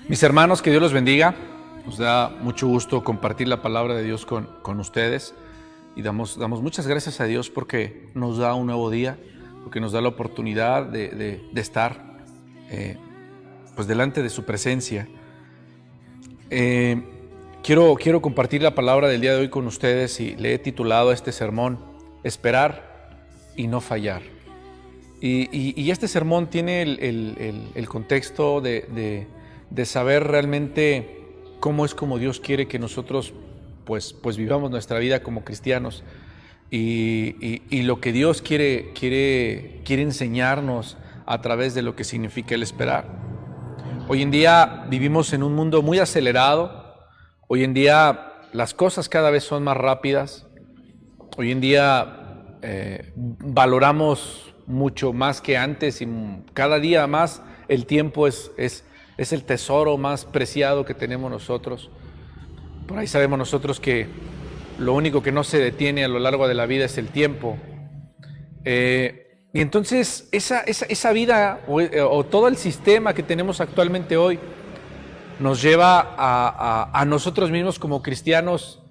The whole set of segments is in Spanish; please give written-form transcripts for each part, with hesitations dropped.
Mis hermanos, que Dios los bendiga. Nos da mucho gusto compartir la palabra de Dios con ustedes y damos muchas gracias a Dios porque nos da un nuevo día, porque nos da la oportunidad de estar pues delante de su presencia. Quiero compartir la palabra del día de hoy con ustedes y le he titulado a este sermón Esperar y no fallar. Y este sermón tiene el contexto de saber realmente cómo es como Dios quiere que nosotros pues vivamos nuestra vida como cristianos y lo que Dios quiere enseñarnos a través de lo que significa el esperar. Hoy en día vivimos en un mundo muy acelerado. Hoy en día las cosas cada vez son más rápidas. Hoy en día valoramos mucho más que antes y cada día más el tiempo es el tesoro más preciado que tenemos nosotros. Por ahí sabemos nosotros que lo único que no se detiene a lo largo de la vida es el tiempo. Y entonces esa vida o todo el sistema que tenemos actualmente hoy nos lleva a nosotros mismos como cristianos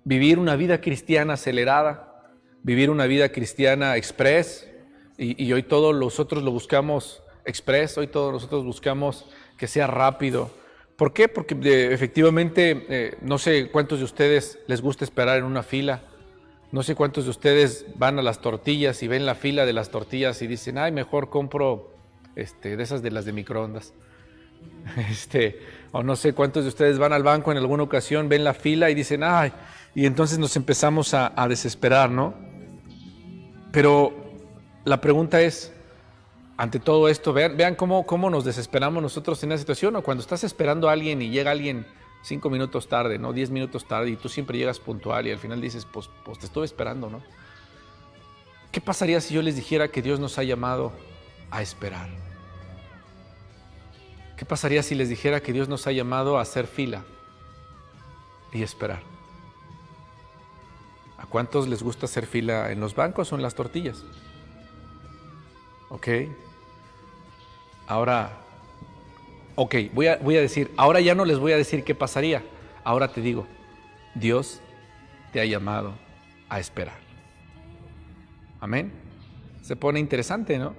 vivir una vida cristiana acelerada, vivir una vida cristiana express, y hoy todos nosotros lo buscamos express, hoy todos nosotros buscamos que sea rápido. ¿Por qué? Porque efectivamente no sé cuántos de ustedes les gusta esperar en una fila, no sé cuántos de ustedes van a las tortillas y ven la fila de las tortillas y dicen, ay, mejor compro de esas de las de microondas. O no sé cuántos de ustedes van al banco en alguna ocasión, ven la fila y dicen, ay, y entonces nos empezamos a desesperar, ¿no? Pero la pregunta es, ante todo esto, vean cómo nos desesperamos nosotros en la situación, o cuando estás esperando a alguien y llega alguien 5 minutos tarde, ¿no? 10 minutos tarde, y tú siempre llegas puntual y al final dices, pues te estuve esperando, ¿no? ¿Qué pasaría si yo les dijera que Dios nos ha llamado a esperar? ¿Qué pasaría si les dijera que Dios nos ha llamado a hacer fila y esperar? ¿A cuántos les gusta hacer fila en los bancos o en las tortillas? Ok. Ahora, voy a decir, ahora ya no les voy a decir qué pasaría. Ahora te digo, Dios te ha llamado a esperar. Amén. Se pone interesante, ¿no?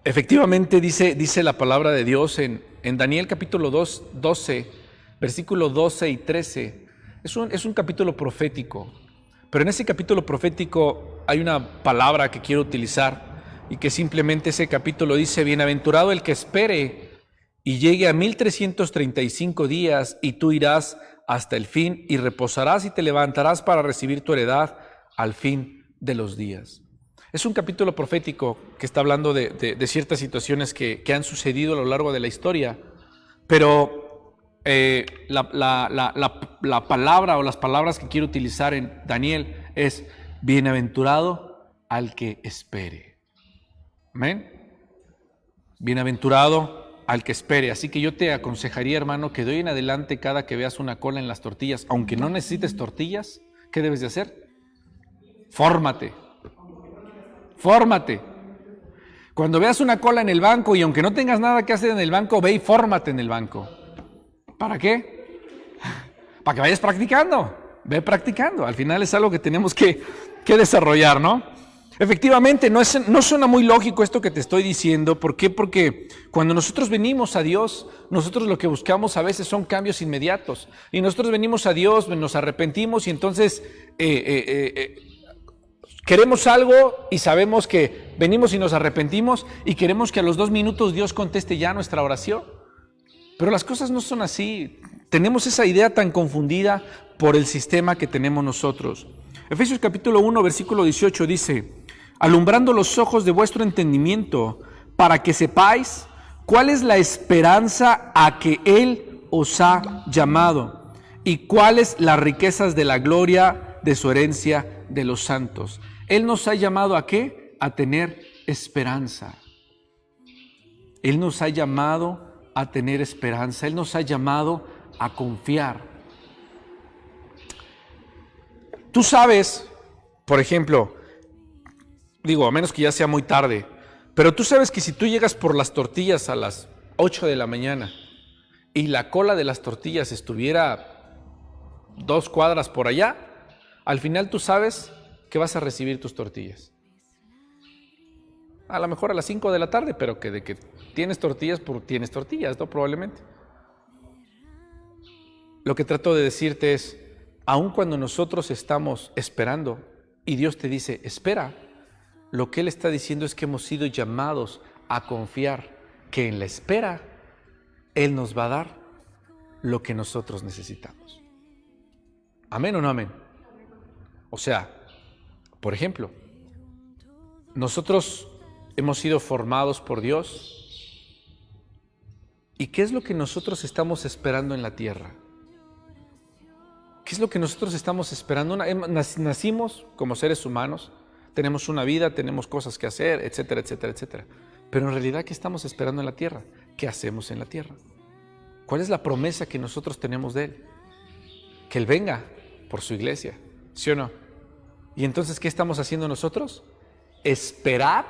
Efectivamente dice la palabra de Dios en Daniel capítulo 12, versículo 12 y 13. Es un capítulo profético, pero en ese capítulo profético hay una palabra que quiero utilizar y que simplemente ese capítulo dice, bienaventurado el que espere y llegue a 1335 días y tú irás hasta el fin y reposarás y te levantarás para recibir tu heredad al fin de los días. Es un capítulo profético que está hablando de ciertas situaciones que han sucedido a lo largo de la historia, pero la palabra o las palabras que quiero utilizar en Daniel es bienaventurado al que espere. ¿Amén? Bienaventurado al que espere. Así que yo te aconsejaría, hermano, que de hoy en adelante, cada que veas una cola en las tortillas, aunque no necesites tortillas, ¿qué debes de hacer? Fórmate. Cuando veas una cola en el banco y aunque no tengas nada que hacer en el banco, ve y fórmate en el banco. ¿Para qué? Para que vayas practicando. Ve practicando. Al final es algo que tenemos que desarrollar, ¿no? Efectivamente, no suena muy lógico esto que te estoy diciendo. ¿Por qué? Porque cuando nosotros venimos a Dios, nosotros lo que buscamos a veces son cambios inmediatos. Y nosotros venimos a Dios, nos arrepentimos y entonces queremos algo y sabemos que venimos y nos arrepentimos y queremos que a los 2 minutos Dios conteste ya nuestra oración. Pero las cosas no son así. Tenemos esa idea tan confundida por el sistema que tenemos nosotros. Efesios capítulo 1, versículo 18 dice, alumbrando los ojos de vuestro entendimiento para que sepáis cuál es la esperanza a que Él os ha llamado y cuáles las riquezas de la gloria de su herencia de los santos. Él nos ha llamado ¿a qué? A tener esperanza. Él nos ha llamado a tener esperanza. Él nos ha llamado a confiar. Tú sabes, por ejemplo, a menos que ya sea muy tarde, Pero tú sabes que si tú llegas por las tortillas a las 8 de la mañana y la cola de las tortillas estuviera 2 cuadras por allá, al final tú sabes que vas a recibir tus tortillas. A lo mejor a las 5 de la tarde, pero que de que tienes tortillas, tienes tortillas, ¿no? Probablemente. Lo que trato de decirte es, aun cuando nosotros estamos esperando y Dios te dice, espera, lo que Él está diciendo es que hemos sido llamados a confiar que en la espera Él nos va a dar lo que nosotros necesitamos. ¿Amén o no amén? O sea, por ejemplo, nosotros hemos sido formados por Dios. ¿Y qué es lo que nosotros estamos esperando en la tierra? ¿Qué es lo que nosotros estamos esperando? Nacimos como seres humanos, tenemos una vida, tenemos cosas que hacer, etcétera, etcétera, etcétera. Pero en realidad, ¿qué estamos esperando en la tierra? ¿Qué hacemos en la tierra? ¿Cuál es la promesa que nosotros tenemos de Él? Que Él venga por su iglesia, ¿sí o no? Y entonces, ¿qué estamos haciendo nosotros? Esperar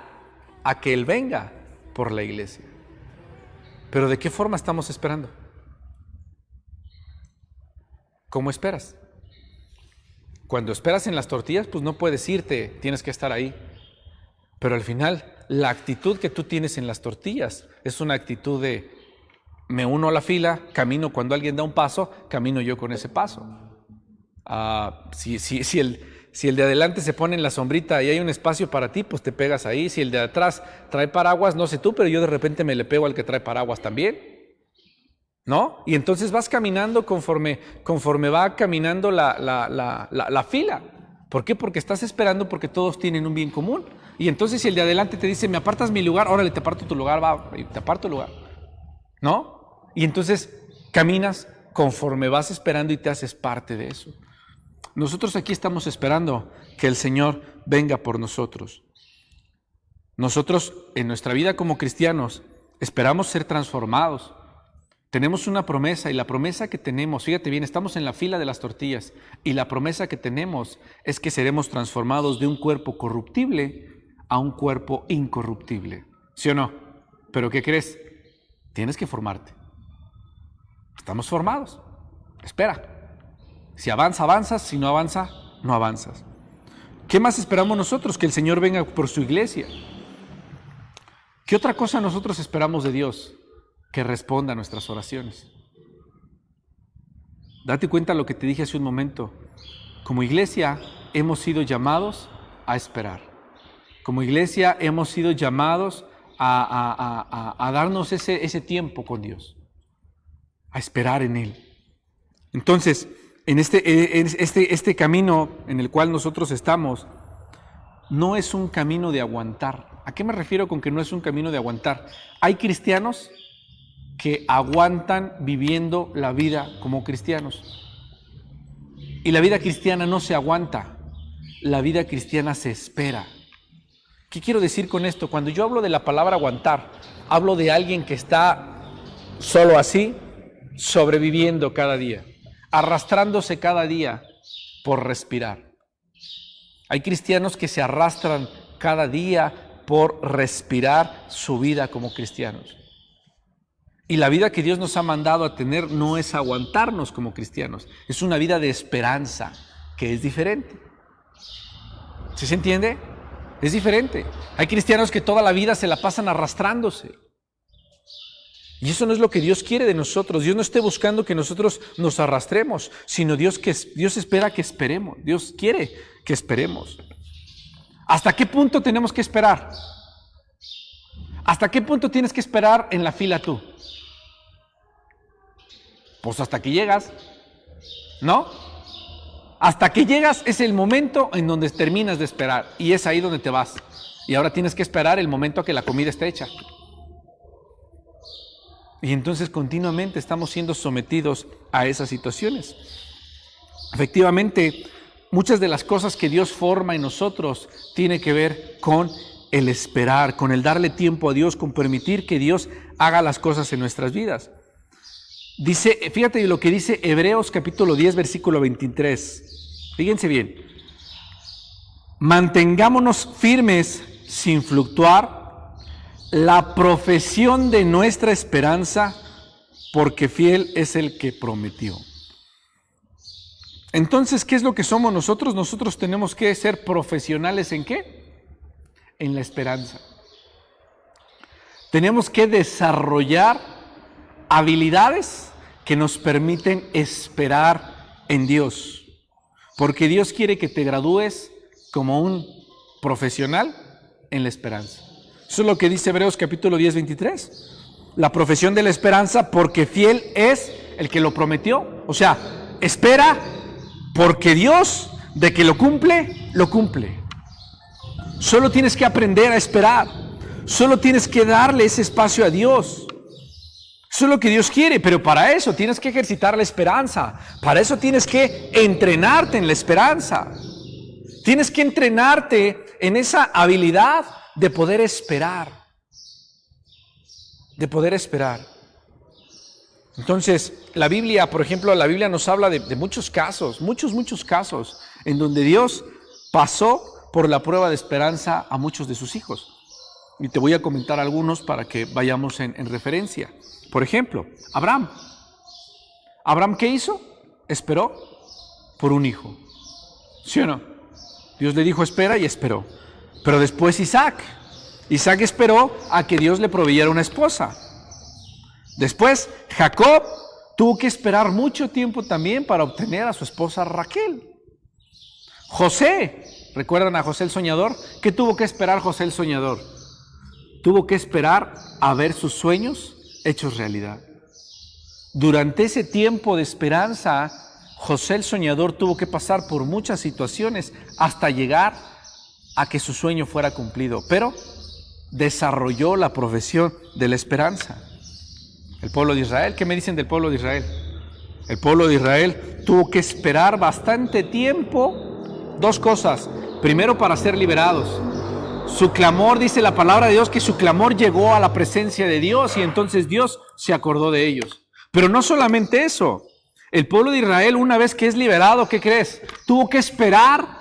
a que Él venga por la iglesia. ¿Pero de qué forma estamos esperando? ¿Cómo esperas? Cuando esperas en las tortillas, pues no puedes irte, tienes que estar ahí. Pero al final, la actitud que tú tienes en las tortillas es una actitud de me uno a la fila, camino cuando alguien da un paso, camino yo con ese paso. Si el de adelante se pone en la sombrita y hay un espacio para ti, pues te pegas ahí. Si el de atrás trae paraguas, no sé tú, pero yo de repente me le pego al que trae paraguas también. ¿No? Y entonces vas caminando conforme va caminando la fila. ¿Por qué? Porque estás esperando porque todos tienen un bien común. Y entonces si el de adelante te dice, ¿me apartas mi lugar? Órale, te aparto tu lugar, va, te aparto el lugar. ¿No? Y entonces caminas conforme vas esperando y te haces parte de eso. Nosotros aquí estamos esperando que el Señor venga por nosotros. Nosotros en nuestra vida como cristianos esperamos ser transformados. Tenemos una promesa y la promesa que tenemos, fíjate bien, estamos en la fila de las tortillas y la promesa que tenemos es que seremos transformados de un cuerpo corruptible a un cuerpo incorruptible. ¿Sí o no? ¿Pero qué crees? Tienes que formarte. Estamos formados. Espera. Si avanza, avanzas. Si no avanza, no avanzas. ¿Qué más esperamos nosotros? Que el Señor venga por su iglesia. ¿Qué otra cosa nosotros esperamos de Dios? Que responda a nuestras oraciones. Date cuenta lo que te dije hace un momento. Como iglesia hemos sido llamados a esperar. Como iglesia hemos sido llamados a darnos ese tiempo con Dios, a esperar en Él. Entonces, en este camino en el cual nosotros estamos, no es un camino de aguantar. ¿A qué me refiero con que no es un camino de aguantar? Hay cristianos que aguantan viviendo la vida como cristianos. Y la vida cristiana no se aguanta, la vida cristiana se espera. ¿Qué quiero decir con esto? Cuando yo hablo de la palabra aguantar, hablo de alguien que está solo así, sobreviviendo cada día, arrastrándose cada día por respirar. Hay cristianos que se arrastran cada día por respirar su vida como cristianos. Y la vida que Dios nos ha mandado a tener no es aguantarnos como cristianos, es una vida de esperanza, que es diferente. ¿Sí se entiende? Es diferente. Hay cristianos que toda la vida se la pasan arrastrándose. Y eso no es lo que Dios quiere de nosotros. Dios no está buscando que nosotros nos arrastremos, sino Dios espera que esperemos. Dios quiere que esperemos. ¿Hasta qué punto tenemos que esperar? ¿Hasta qué punto tienes que esperar en la fila tú? Pues hasta que llegas, ¿no? Hasta que llegas es el momento en donde terminas de esperar y es ahí donde te vas. Y ahora tienes que esperar el momento a que la comida esté hecha. Y entonces continuamente estamos siendo sometidos a esas situaciones. Efectivamente, muchas de las cosas que Dios forma en nosotros tiene que ver con el esperar, con el darle tiempo a Dios, con permitir que Dios haga las cosas en nuestras vidas. Dice, fíjate lo que dice Hebreos capítulo 10, versículo 23. Fíjense bien. Mantengámonos firmes sin fluctuar, la profesión de nuestra esperanza, porque fiel es el que prometió. Entonces, ¿qué es lo que somos nosotros? Nosotros tenemos que ser profesionales ¿en qué? En la esperanza. Tenemos que desarrollar habilidades que nos permiten esperar en Dios. Porque Dios quiere que te gradúes como un profesional en la esperanza. Eso es lo que dice Hebreos capítulo 10, 23. La profesión de la esperanza, porque fiel es el que lo prometió. O sea, espera porque Dios, de que lo cumple, lo cumple. Solo tienes que aprender a esperar. Solo tienes que darle ese espacio a Dios. Eso es lo que Dios quiere, pero para eso tienes que ejercitar la esperanza. Para eso tienes que entrenarte en la esperanza. Tienes que entrenarte en esa habilidad de poder esperar. De poder esperar. Entonces, la Biblia, por ejemplo, la Biblia nos habla de muchos casos, muchos casos, en donde Dios pasó por la prueba de esperanza a muchos de sus hijos. Y te voy a comentar algunos para que vayamos en referencia. Por ejemplo, Abraham. ¿Abraham qué hizo? Esperó por un hijo. ¿Sí o no? Dios le dijo espera y esperó. Pero después Isaac. Isaac esperó a que Dios le proveyera una esposa. Después Jacob tuvo que esperar mucho tiempo también para obtener a su esposa Raquel. José, ¿recuerdan a José el soñador? ¿Qué tuvo que esperar José el soñador? Tuvo que esperar a ver sus sueños hechos realidad. Durante ese tiempo de esperanza, José el soñador tuvo que pasar por muchas situaciones hasta llegar a que su sueño fuera cumplido, pero desarrolló la profesión de la esperanza. El pueblo de Israel, ¿qué me dicen del pueblo de Israel? El pueblo de Israel tuvo que esperar bastante tiempo, dos cosas. Primero, para ser liberados. Su clamor, dice la palabra de Dios, que su clamor llegó a la presencia de Dios y entonces Dios se acordó de ellos. Pero no solamente eso, el pueblo de Israel, una vez que es liberado, ¿qué crees? Tuvo que esperar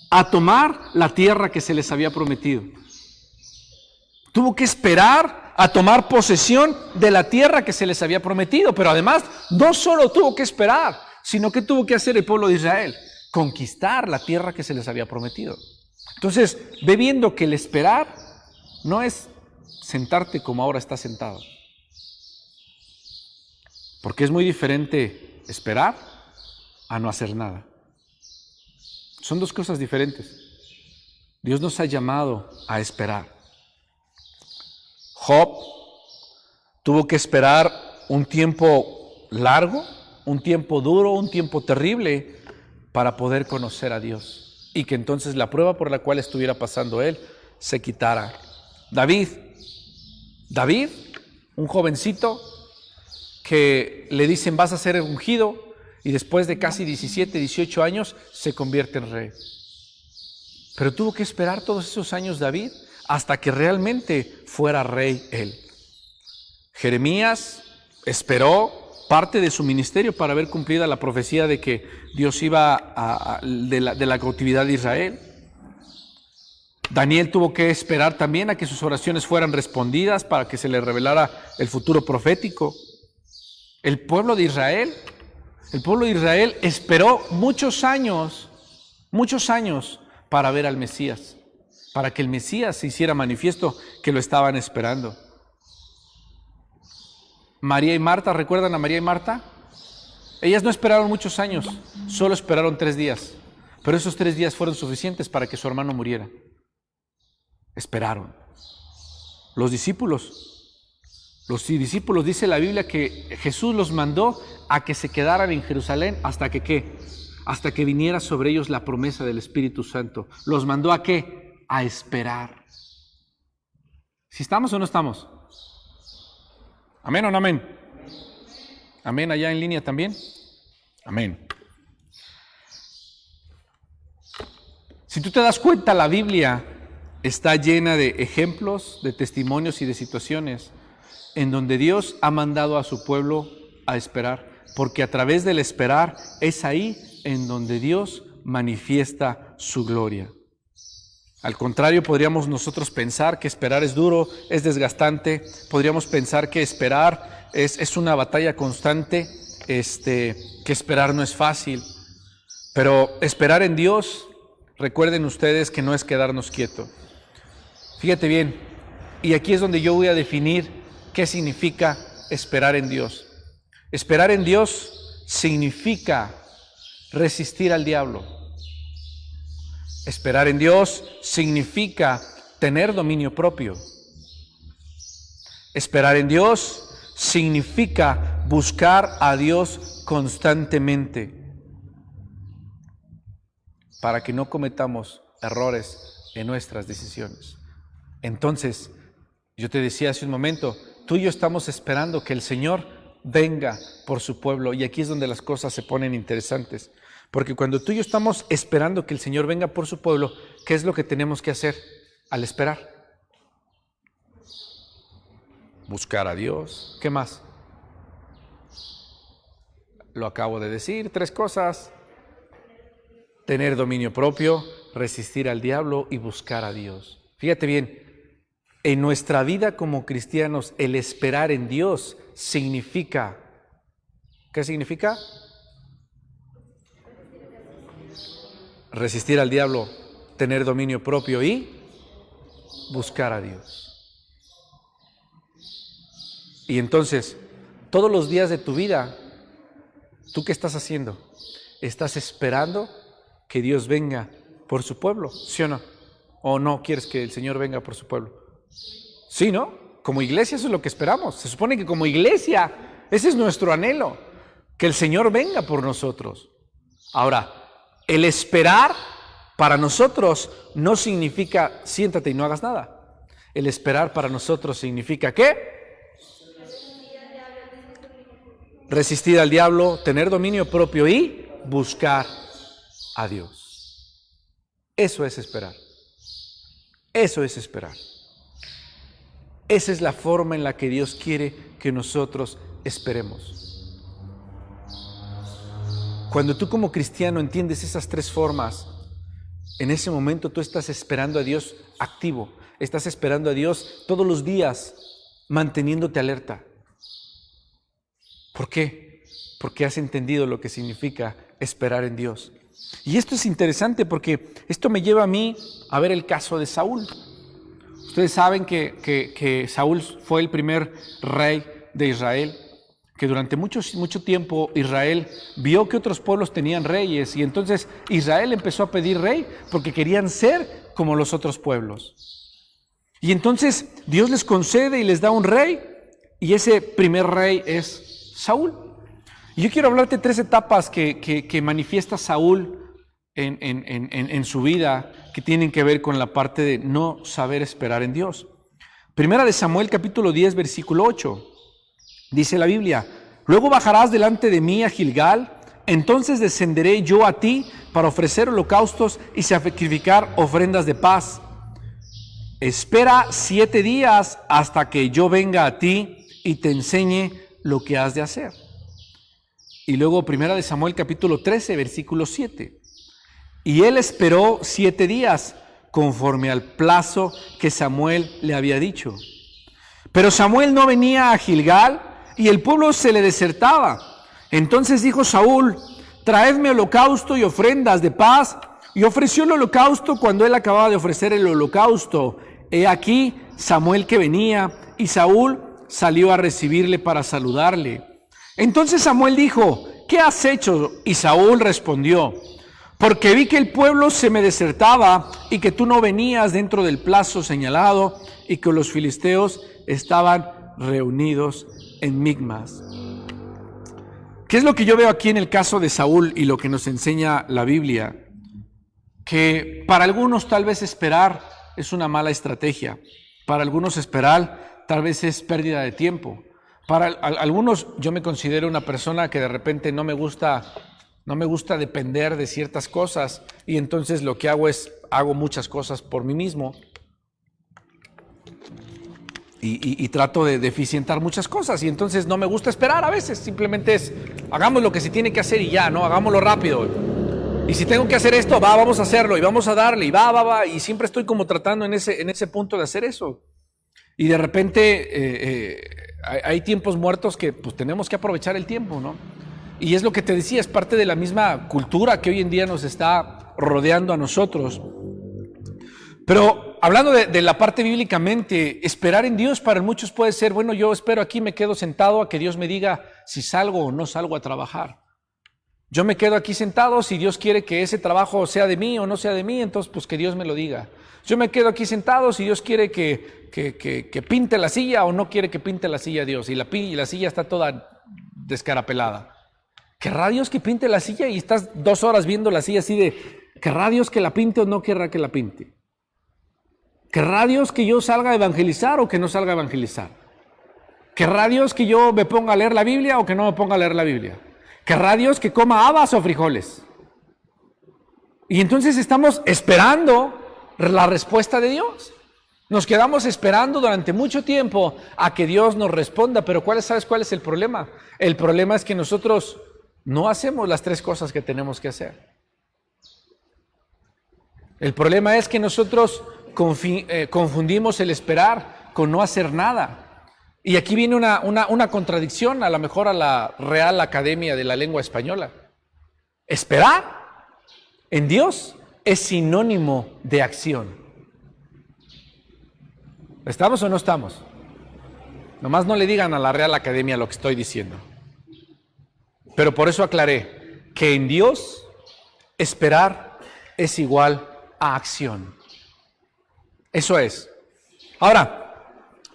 a tomar la tierra que se les había prometido. Tuvo que esperar a tomar posesión de la tierra que se les había prometido, pero además no solo tuvo que esperar, sino que tuvo que hacer el pueblo de Israel, conquistar la tierra que se les había prometido. Entonces, ve viendo que el esperar no es sentarte como ahora estás sentado. Porque es muy diferente esperar a no hacer nada. Son dos cosas diferentes. Dios nos ha llamado a esperar. Job tuvo que esperar un tiempo largo, un tiempo duro, un tiempo terrible para poder conocer a Dios y que entonces la prueba por la cual estuviera pasando él se quitara. David, un jovencito que le dicen vas a ser ungido y después de casi 17, 18 años se convierte en rey. Pero tuvo que esperar todos esos años David hasta que realmente fuera rey él. Jeremías esperó parte de su ministerio para ver cumplida la profecía de que Dios iba de la cautividad de Israel. Daniel tuvo que esperar también a que sus oraciones fueran respondidas para que se le revelara el futuro profético. El pueblo de Israel esperó muchos años para ver al Mesías, para que el Mesías se hiciera manifiesto que lo estaban esperando. María y Marta, ¿recuerdan a María y Marta? Ellas no esperaron muchos años, solo esperaron 3 días, pero esos 3 días fueron suficientes para que su hermano muriera. Esperaron. Los discípulos, dice la Biblia que Jesús los mandó a que se quedaran en Jerusalén hasta que ¿qué? Hasta que viniera sobre ellos la promesa del Espíritu Santo. ¿Los mandó a qué? A esperar. ¿Si estamos o no estamos? ¿Amén o no amén? ¿Amén allá en línea también? Amén. Si tú te das cuenta, la Biblia está llena de ejemplos, de testimonios y de situaciones en donde Dios ha mandado a su pueblo a esperar, porque a través del esperar es ahí en donde Dios manifiesta su gloria. Al contrario, podríamos nosotros pensar que esperar es duro, es desgastante. Podríamos pensar que esperar es una batalla constante, que esperar no es fácil. Pero esperar en Dios, recuerden ustedes que no es quedarnos quietos. Fíjate bien, y aquí es donde yo voy a definir qué significa esperar en Dios. Esperar en Dios significa resistir al diablo. Esperar en Dios significa tener dominio propio. Esperar en Dios significa buscar a Dios constantemente para que no cometamos errores en nuestras decisiones. Entonces, yo te decía hace un momento, tú y yo estamos esperando que el Señor venga por su pueblo, y aquí es donde las cosas se ponen interesantes. Porque cuando tú y yo estamos esperando que el Señor venga por su pueblo, ¿qué es lo que tenemos que hacer al esperar? Buscar a Dios. ¿Qué más? Lo acabo de decir, 3 cosas. Tener dominio propio, resistir al diablo y buscar a Dios. Fíjate bien, en nuestra vida como cristianos, el esperar en Dios significa, ¿qué significa? Resistir al diablo, tener dominio propio y buscar a Dios. Y entonces, todos los días de tu vida, ¿tú qué estás haciendo? ¿Estás esperando que Dios venga por su pueblo? ¿Sí o no? ¿O no quieres que el Señor venga por su pueblo? Sí, ¿no? Como iglesia eso es lo que esperamos. Se supone que como iglesia, ese es nuestro anhelo, que el Señor venga por nosotros. Ahora, el esperar para nosotros no significa siéntate y no hagas nada. El esperar para nosotros significa ¿qué? Resistir al diablo, tener dominio propio y buscar a Dios. Eso es esperar. Eso es esperar. Esa es la forma en la que Dios quiere que nosotros esperemos. Cuando tú como cristiano entiendes esas 3 formas, en ese momento tú estás esperando a Dios activo, estás esperando a Dios todos los días, manteniéndote alerta. ¿Por qué? Porque has entendido lo que significa esperar en Dios. Y esto es interesante porque esto me lleva a mí a ver el caso de Saúl. Ustedes saben que Saúl fue el primer rey de Israel, que durante mucho tiempo Israel vio que otros pueblos tenían reyes y entonces Israel empezó a pedir rey porque querían ser como los otros pueblos. Y entonces Dios les concede y les da un rey y ese primer rey es Saúl. Y yo quiero hablarte de 3 etapas que manifiesta Saúl en su vida que tienen que ver con la parte de no saber esperar en Dios. Primera de Samuel capítulo 10 versículo 8. Dice la Biblia, luego bajarás delante de mí a Gilgal, entonces descenderé yo a ti para ofrecer holocaustos y sacrificar ofrendas de paz. Espera 7 días hasta que yo venga a ti y te enseñe lo que has de hacer. Y luego primera de Samuel capítulo 13 versículo 7. Y él esperó 7 días conforme al plazo que Samuel le había dicho. Pero Samuel no venía a Gilgal y el pueblo se le desertaba. Entonces dijo Saúl, traedme holocausto y ofrendas de paz. Y ofreció el holocausto. Cuando él acababa de ofrecer el holocausto, he aquí Samuel que venía, y Saúl salió a recibirle para saludarle. Entonces Samuel dijo, ¿qué has hecho? Y Saúl respondió, porque vi que el pueblo se me desertaba y que tú no venías dentro del plazo señalado y que los filisteos estaban reunidos en Micmas. ¿Qué es lo que yo veo aquí en el caso de Saúl y lo que nos enseña la Biblia? Que para algunos tal vez esperar es una mala estrategia. Para algunos esperar tal vez es pérdida de tiempo. Para algunos yo me considero una persona que de repente no me gusta depender de ciertas cosas y entonces lo que hago muchas cosas por mí mismo. Y trato de eficientar muchas cosas y entonces no me gusta esperar a veces, simplemente hagamos lo que se tiene que hacer y ya, ¿no? Hagámoslo rápido. Y si tengo que hacer esto, vamos a hacerlo y vamos a darle y va. Y siempre estoy como tratando en ese punto de hacer eso. Y de repente hay tiempos muertos que pues tenemos que aprovechar el tiempo, ¿no? Y es lo que te decía, es parte de la misma cultura que hoy en día nos está rodeando a nosotros. Pero hablando de la parte bíblicamente, esperar en Dios para muchos puede ser, bueno, yo espero aquí, me quedo sentado a que Dios me diga si salgo o no salgo a trabajar. Yo me quedo aquí sentado, si Dios quiere que ese trabajo sea de mí o no sea de mí, entonces pues que Dios me lo diga. Yo me quedo aquí sentado, si Dios quiere que pinte la silla o no quiere que pinte la silla Dios, y la silla está toda descarapelada. ¿Querrá Dios que pinte la silla? Y estás 2 horas viendo la silla así de, ¿querrá Dios que la pinte o no querrá que la pinte? ¿Querrá Dios que yo salga a evangelizar o que no salga a evangelizar? ¿Querrá Dios que yo me ponga a leer la Biblia o que no me ponga a leer la Biblia? ¿Querrá Dios que coma habas o frijoles? Y entonces estamos esperando la respuesta de Dios. Nos quedamos esperando durante mucho tiempo a que Dios nos responda, pero ¿sabes cuál es el problema? El problema es que nosotros no hacemos las 3 cosas que tenemos que hacer. El problema es que nosotros confundimos el esperar con no hacer nada. Y aquí viene una contradicción, a lo mejor a la Real Academia de la Lengua Española. Esperar en Dios es sinónimo de acción. ¿Estamos o no estamos? Nomás no le digan a la Real Academia lo que estoy diciendo. Pero por eso aclaré que en Dios esperar es igual a acción. Eso es. Ahora,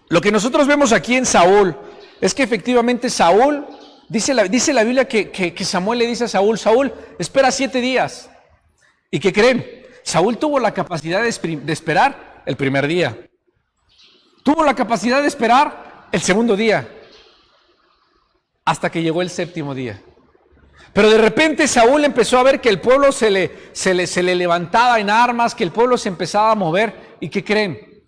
lo que nosotros vemos aquí en Saúl es que efectivamente Saúl, dice la Biblia que Samuel le dice a Saúl, Saúl, espera 7 días. ¿Y qué creen? Saúl tuvo la capacidad de esperar el primer día. Tuvo la capacidad de esperar el segundo día. Hasta que llegó el 7º día. Pero de repente Saúl empezó a ver que el pueblo se le levantaba en armas, que el pueblo se empezaba a mover. ¿Y qué creen?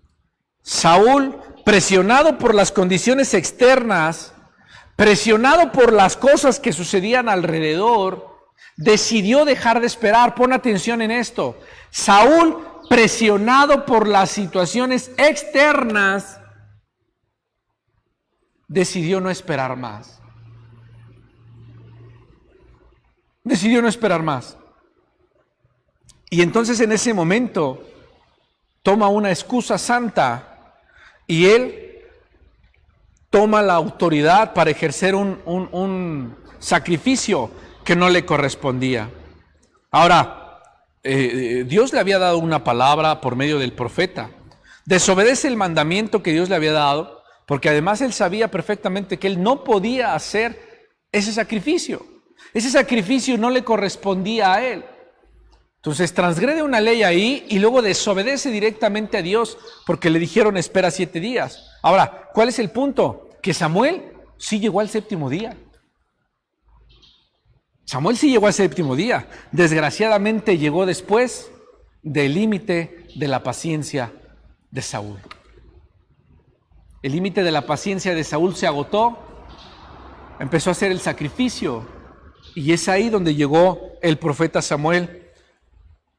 Saúl, presionado por las condiciones externas, presionado por las cosas que sucedían alrededor, decidió dejar de esperar. Pon atención en esto. Saúl, presionado por las situaciones externas, decidió no esperar más. Decidió no esperar más. Y entonces en ese momento toma una excusa santa y él toma la autoridad para ejercer un sacrificio que no le correspondía. Ahora, Dios le había dado una palabra por medio del profeta. Desobedece el mandamiento que Dios le había dado, porque además él sabía perfectamente que él no podía hacer ese sacrificio. Ese sacrificio no le correspondía a él. Entonces transgrede una ley ahí y luego desobedece directamente a Dios porque le dijeron espera 7 días. Ahora, ¿cuál es el punto? Que Samuel sí llegó al 7º día. Samuel sí llegó al 7º día. Desgraciadamente llegó después del límite de la paciencia de Saúl. El límite de la paciencia de Saúl se agotó. Empezó a hacer el sacrificio. Y es ahí donde llegó el profeta Samuel,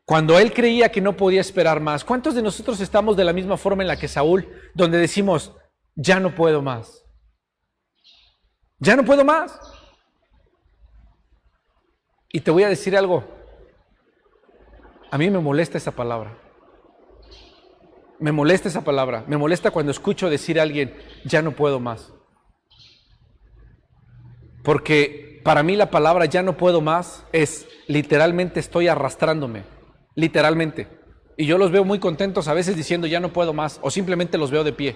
cuando él creía que no podía esperar más. ¿Cuántos de nosotros estamos de la misma forma en la que Saúl, donde decimos, ya no puedo más? Ya no puedo más. Y te voy a decir algo. A mí me molesta esa palabra. Me molesta esa palabra. Me molesta cuando escucho decir a alguien, ya no puedo más. Porque para mí la palabra ya no puedo más es literalmente estoy arrastrándome, literalmente. Y yo los veo muy contentos a veces diciendo ya no puedo más o simplemente los veo de pie.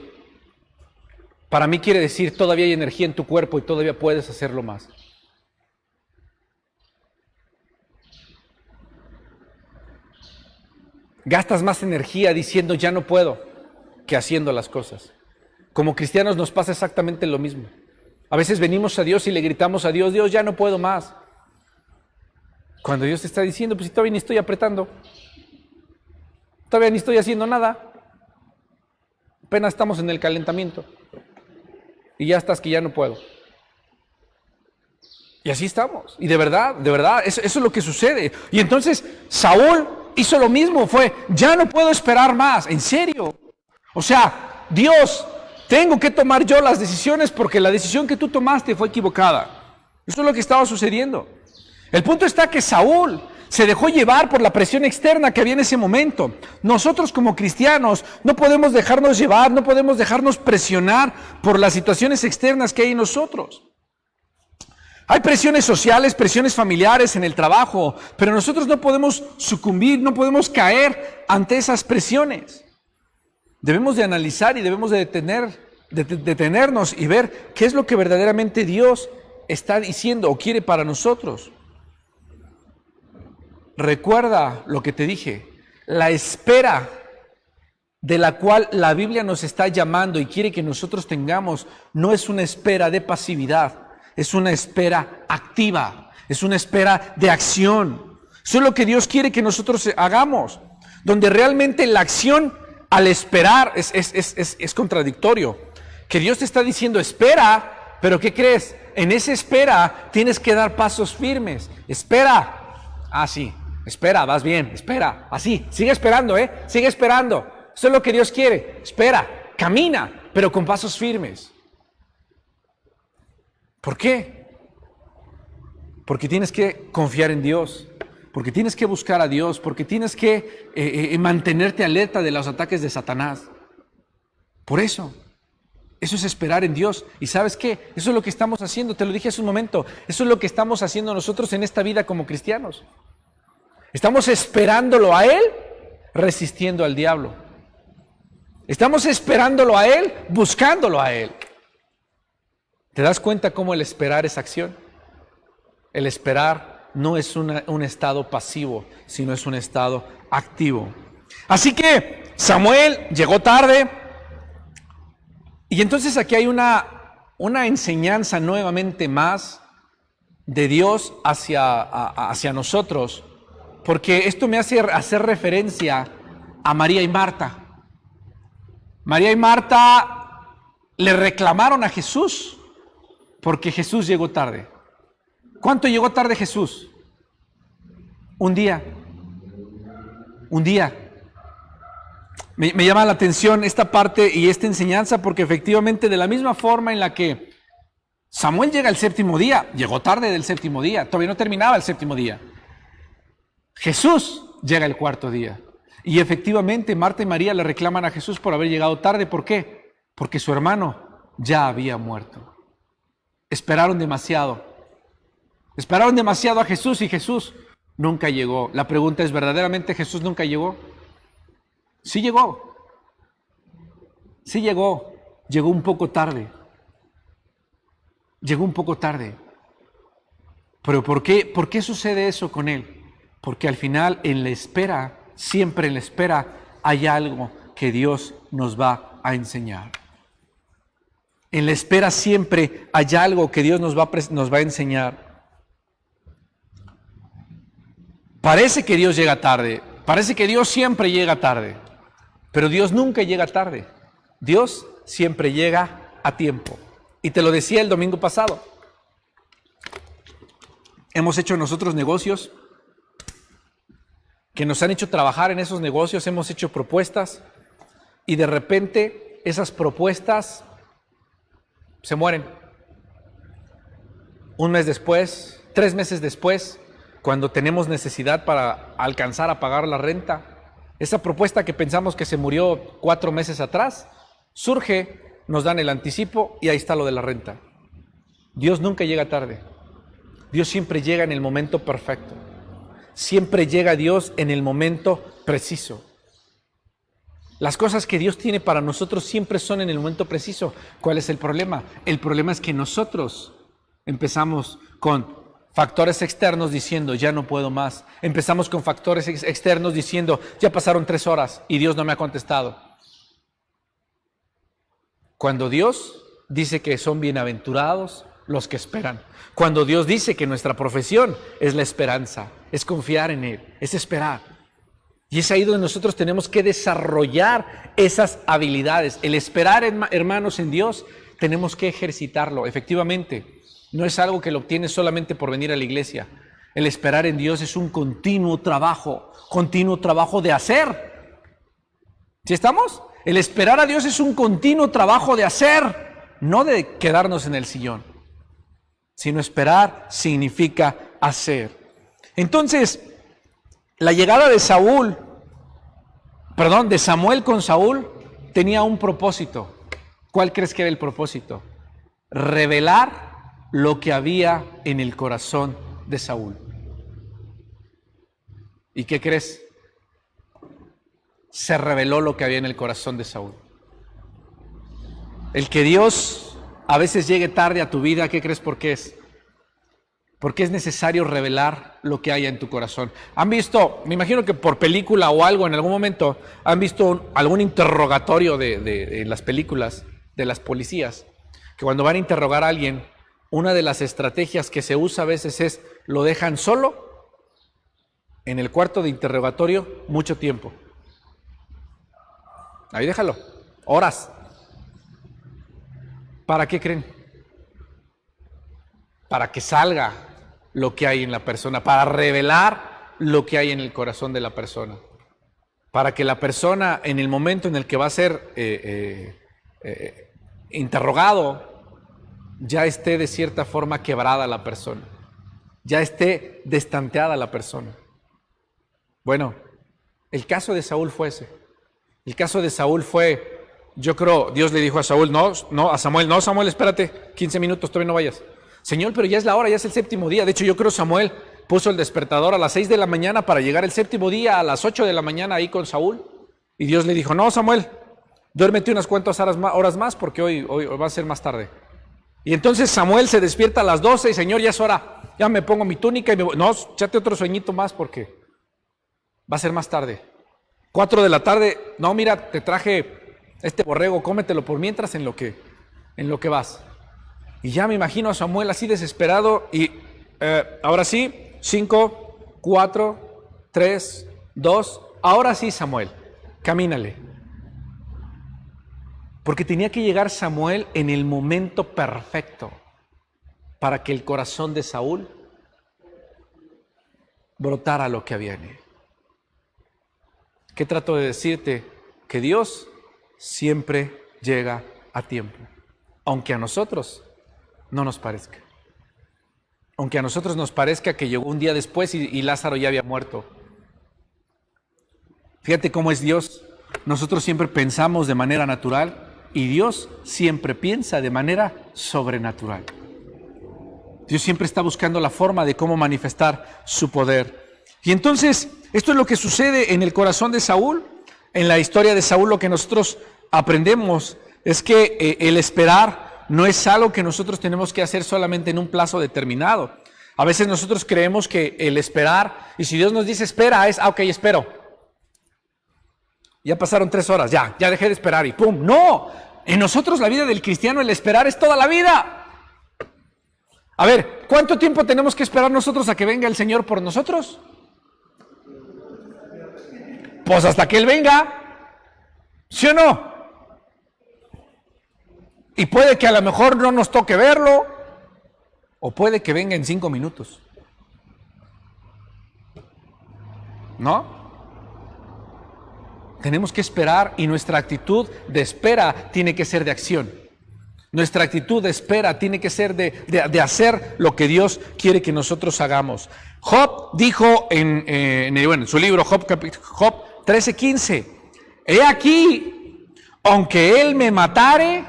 Para mí quiere decir todavía hay energía en tu cuerpo y todavía puedes hacerlo más. Gastas más energía diciendo ya no puedo que haciendo las cosas. Como cristianos nos pasa exactamente lo mismo. A veces venimos a Dios y le gritamos a Dios, Dios, ya no puedo más. Cuando Dios te está diciendo, pues todavía ni estoy apretando. Todavía ni estoy haciendo nada. Apenas estamos en el calentamiento. Y ya estás que ya no puedo. Y así estamos. Y de verdad, eso es lo que sucede. Y entonces Saúl hizo lo mismo, ya no puedo esperar más, en serio. O sea, Dios, tengo que tomar yo las decisiones porque la decisión que tú tomaste fue equivocada. Eso es lo que estaba sucediendo. El punto está que Saúl se dejó llevar por la presión externa que había en ese momento. Nosotros como cristianos no podemos dejarnos llevar, no podemos dejarnos presionar por las situaciones externas que hay en nosotros. Hay presiones sociales, presiones familiares en el trabajo, pero nosotros no podemos sucumbir, no podemos caer ante esas presiones. Debemos de analizar y debemos de detenernos y ver qué es lo que verdaderamente Dios está diciendo o quiere para nosotros. Recuerda lo que te dije, la espera de la cual la Biblia nos está llamando y quiere que nosotros tengamos, no es una espera de pasividad, es una espera activa, es una espera de acción. Eso es lo que Dios quiere que nosotros hagamos, donde realmente la acción al esperar es contradictorio. Que Dios te está diciendo espera, pero ¿qué crees? En esa espera tienes que dar pasos firmes. Espera. Sí, espera, vas bien, espera. Así, sigue esperando, sigue esperando. Eso es lo que Dios quiere. Espera, camina, pero con pasos firmes. ¿Por qué? Porque tienes que confiar en Dios, porque tienes que buscar a Dios, porque tienes que mantenerte alerta de los ataques de Satanás. Por eso es esperar en Dios. ¿Y sabes qué? Eso es lo que estamos haciendo, te lo dije hace un momento, eso es lo que estamos haciendo nosotros en esta vida como cristianos. Estamos esperándolo a Él, resistiendo al diablo. Estamos esperándolo a Él, buscándolo a Él. ¿Te das cuenta cómo el esperar es acción? El esperar no es un estado pasivo, sino es un estado activo. Así que Samuel llegó tarde. Y entonces aquí hay una enseñanza nuevamente más de Dios hacia nosotros. Porque esto me hace hacer referencia a María y Marta. María y Marta le reclamaron a Jesús porque Jesús llegó tarde. ¿Cuánto llegó tarde Jesús? Un día. Me llama la atención esta parte y esta enseñanza porque efectivamente de la misma forma en la que Samuel llega el séptimo día, llegó tarde del séptimo día, todavía no terminaba el séptimo día. Jesús llega el cuarto día. Y efectivamente Marta y María le reclaman a Jesús por haber llegado tarde. ¿Por qué? Porque su hermano ya había muerto. Esperaron demasiado. Esperaron demasiado a Jesús y Jesús nunca llegó. La pregunta es, ¿verdaderamente Jesús nunca llegó? Sí llegó. Sí llegó. Llegó un poco tarde. Llegó un poco tarde. ¿Pero por qué sucede eso con él? Porque al final en la espera, siempre en la espera, hay algo que Dios nos va a enseñar. En la espera siempre hay algo que Dios nos va a enseñar. Parece que Dios llega tarde, parece que Dios siempre llega tarde, pero Dios nunca llega tarde. Dios siempre llega a tiempo. Y te lo decía el domingo pasado. Hemos hecho nosotros negocios que nos han hecho trabajar en esos negocios, hemos hecho propuestas y de repente esas propuestas se mueren. Un mes después, 3 meses después, cuando tenemos necesidad para alcanzar a pagar la renta, esa propuesta que pensamos que se murió 4 meses atrás, surge, nos dan el anticipo y ahí está lo de la renta. Dios nunca llega tarde. Dios siempre llega en el momento perfecto. Siempre llega Dios en el momento preciso. Las cosas que Dios tiene para nosotros siempre son en el momento preciso. ¿Cuál es el problema? El problema es que nosotros empezamos con factores externos diciendo, ya no puedo más. Empezamos con factores externos diciendo, ya pasaron 3 horas y Dios no me ha contestado. Cuando Dios dice que son bienaventurados los que esperan. Cuando Dios dice que nuestra profesión es la esperanza, es confiar en Él, es esperar. Y es ahí donde nosotros tenemos que desarrollar esas habilidades. El esperar, hermanos, en Dios, tenemos que ejercitarlo. Efectivamente, No es algo que lo obtienes solamente por venir a la iglesia. El esperar en Dios es un continuo trabajo de hacer. ¿Sí estamos? El esperar a Dios es un continuo trabajo de hacer, no de quedarnos en el sillón, sino esperar significa hacer. Entonces, la llegada de Samuel con Saúl tenía un propósito. ¿Cuál crees que era el propósito? Revelar lo que había en el corazón de Saúl. ¿Y qué crees? Se reveló lo que había en el corazón de Saúl. El que Dios a veces llegue tarde a tu vida, ¿qué crees por qué es? Porque es necesario revelar lo que hay en tu corazón. ¿Han visto, me imagino que por película o algo en algún momento, han visto algún interrogatorio de las películas de las policías? Que cuando van a interrogar a alguien, una de las estrategias que se usa a veces es, lo dejan solo en el cuarto de interrogatorio mucho tiempo. Ahí déjalo, horas. ¿Para qué creen? Para que salga lo que hay en la persona, para revelar lo que hay en el corazón de la persona, para que la persona en el momento en el que va a ser interrogado, ya esté de cierta forma quebrada la persona, ya esté destanteada la persona. Bueno, el caso de Saúl fue ese. El caso de Saúl fue, yo creo, Dios le dijo a Saúl, a Samuel, espérate, 15 minutos, todavía no vayas. Señor, pero ya es la hora, ya es el séptimo día. De hecho, yo creo Samuel puso el despertador a las 6 de la mañana para llegar el séptimo día a las 8 de la mañana ahí con Saúl. Y Dios le dijo, no, Samuel, duérmete unas cuantas horas más porque hoy va a ser más tarde. Y entonces Samuel se despierta a las 12 y Señor, ya es hora, ya me pongo mi túnica y me voy. No, échate otro sueñito más porque va a ser más tarde. 4 de la tarde, no, mira, te traje este borrego, cómetelo por mientras en lo que vas. Y ya me imagino a Samuel así desesperado y ahora sí, 5, 4, 3, 2, ahora sí Samuel, camínale. Porque tenía que llegar Samuel en el momento perfecto para que el corazón de Saúl brotara lo que había en él. ¿Qué trato de decirte? Que Dios siempre llega a tiempo, aunque a nosotros no nos parezca. Aunque a nosotros nos parezca que llegó un día después y Lázaro ya había muerto. Fíjate cómo es Dios. Nosotros siempre pensamos de manera natural y Dios siempre piensa de manera sobrenatural. Dios siempre está buscando la forma de cómo manifestar su poder. Y entonces, esto es lo que sucede en el corazón de Saúl. En la historia de Saúl lo que nosotros aprendemos es que el esperar no es algo que nosotros tenemos que hacer solamente en un plazo determinado. A veces nosotros creemos que el esperar, y si Dios nos dice espera, es, ok, espero. Ya pasaron 3 horas, ya dejé de esperar y ¡pum! ¡No! En nosotros la vida del cristiano, el esperar es toda la vida. A ver, ¿cuánto tiempo tenemos que esperar nosotros a que venga el Señor por nosotros? Pues hasta que Él venga, ¿sí o no? Y puede que a lo mejor no nos toque verlo, o puede que venga en 5 minutos. ¿No? Tenemos que esperar y nuestra actitud de espera tiene que ser de acción. Nuestra actitud de espera tiene que ser de hacer lo que Dios quiere que nosotros hagamos. Job dijo en su libro Job 13:15, he aquí, aunque Él me matare,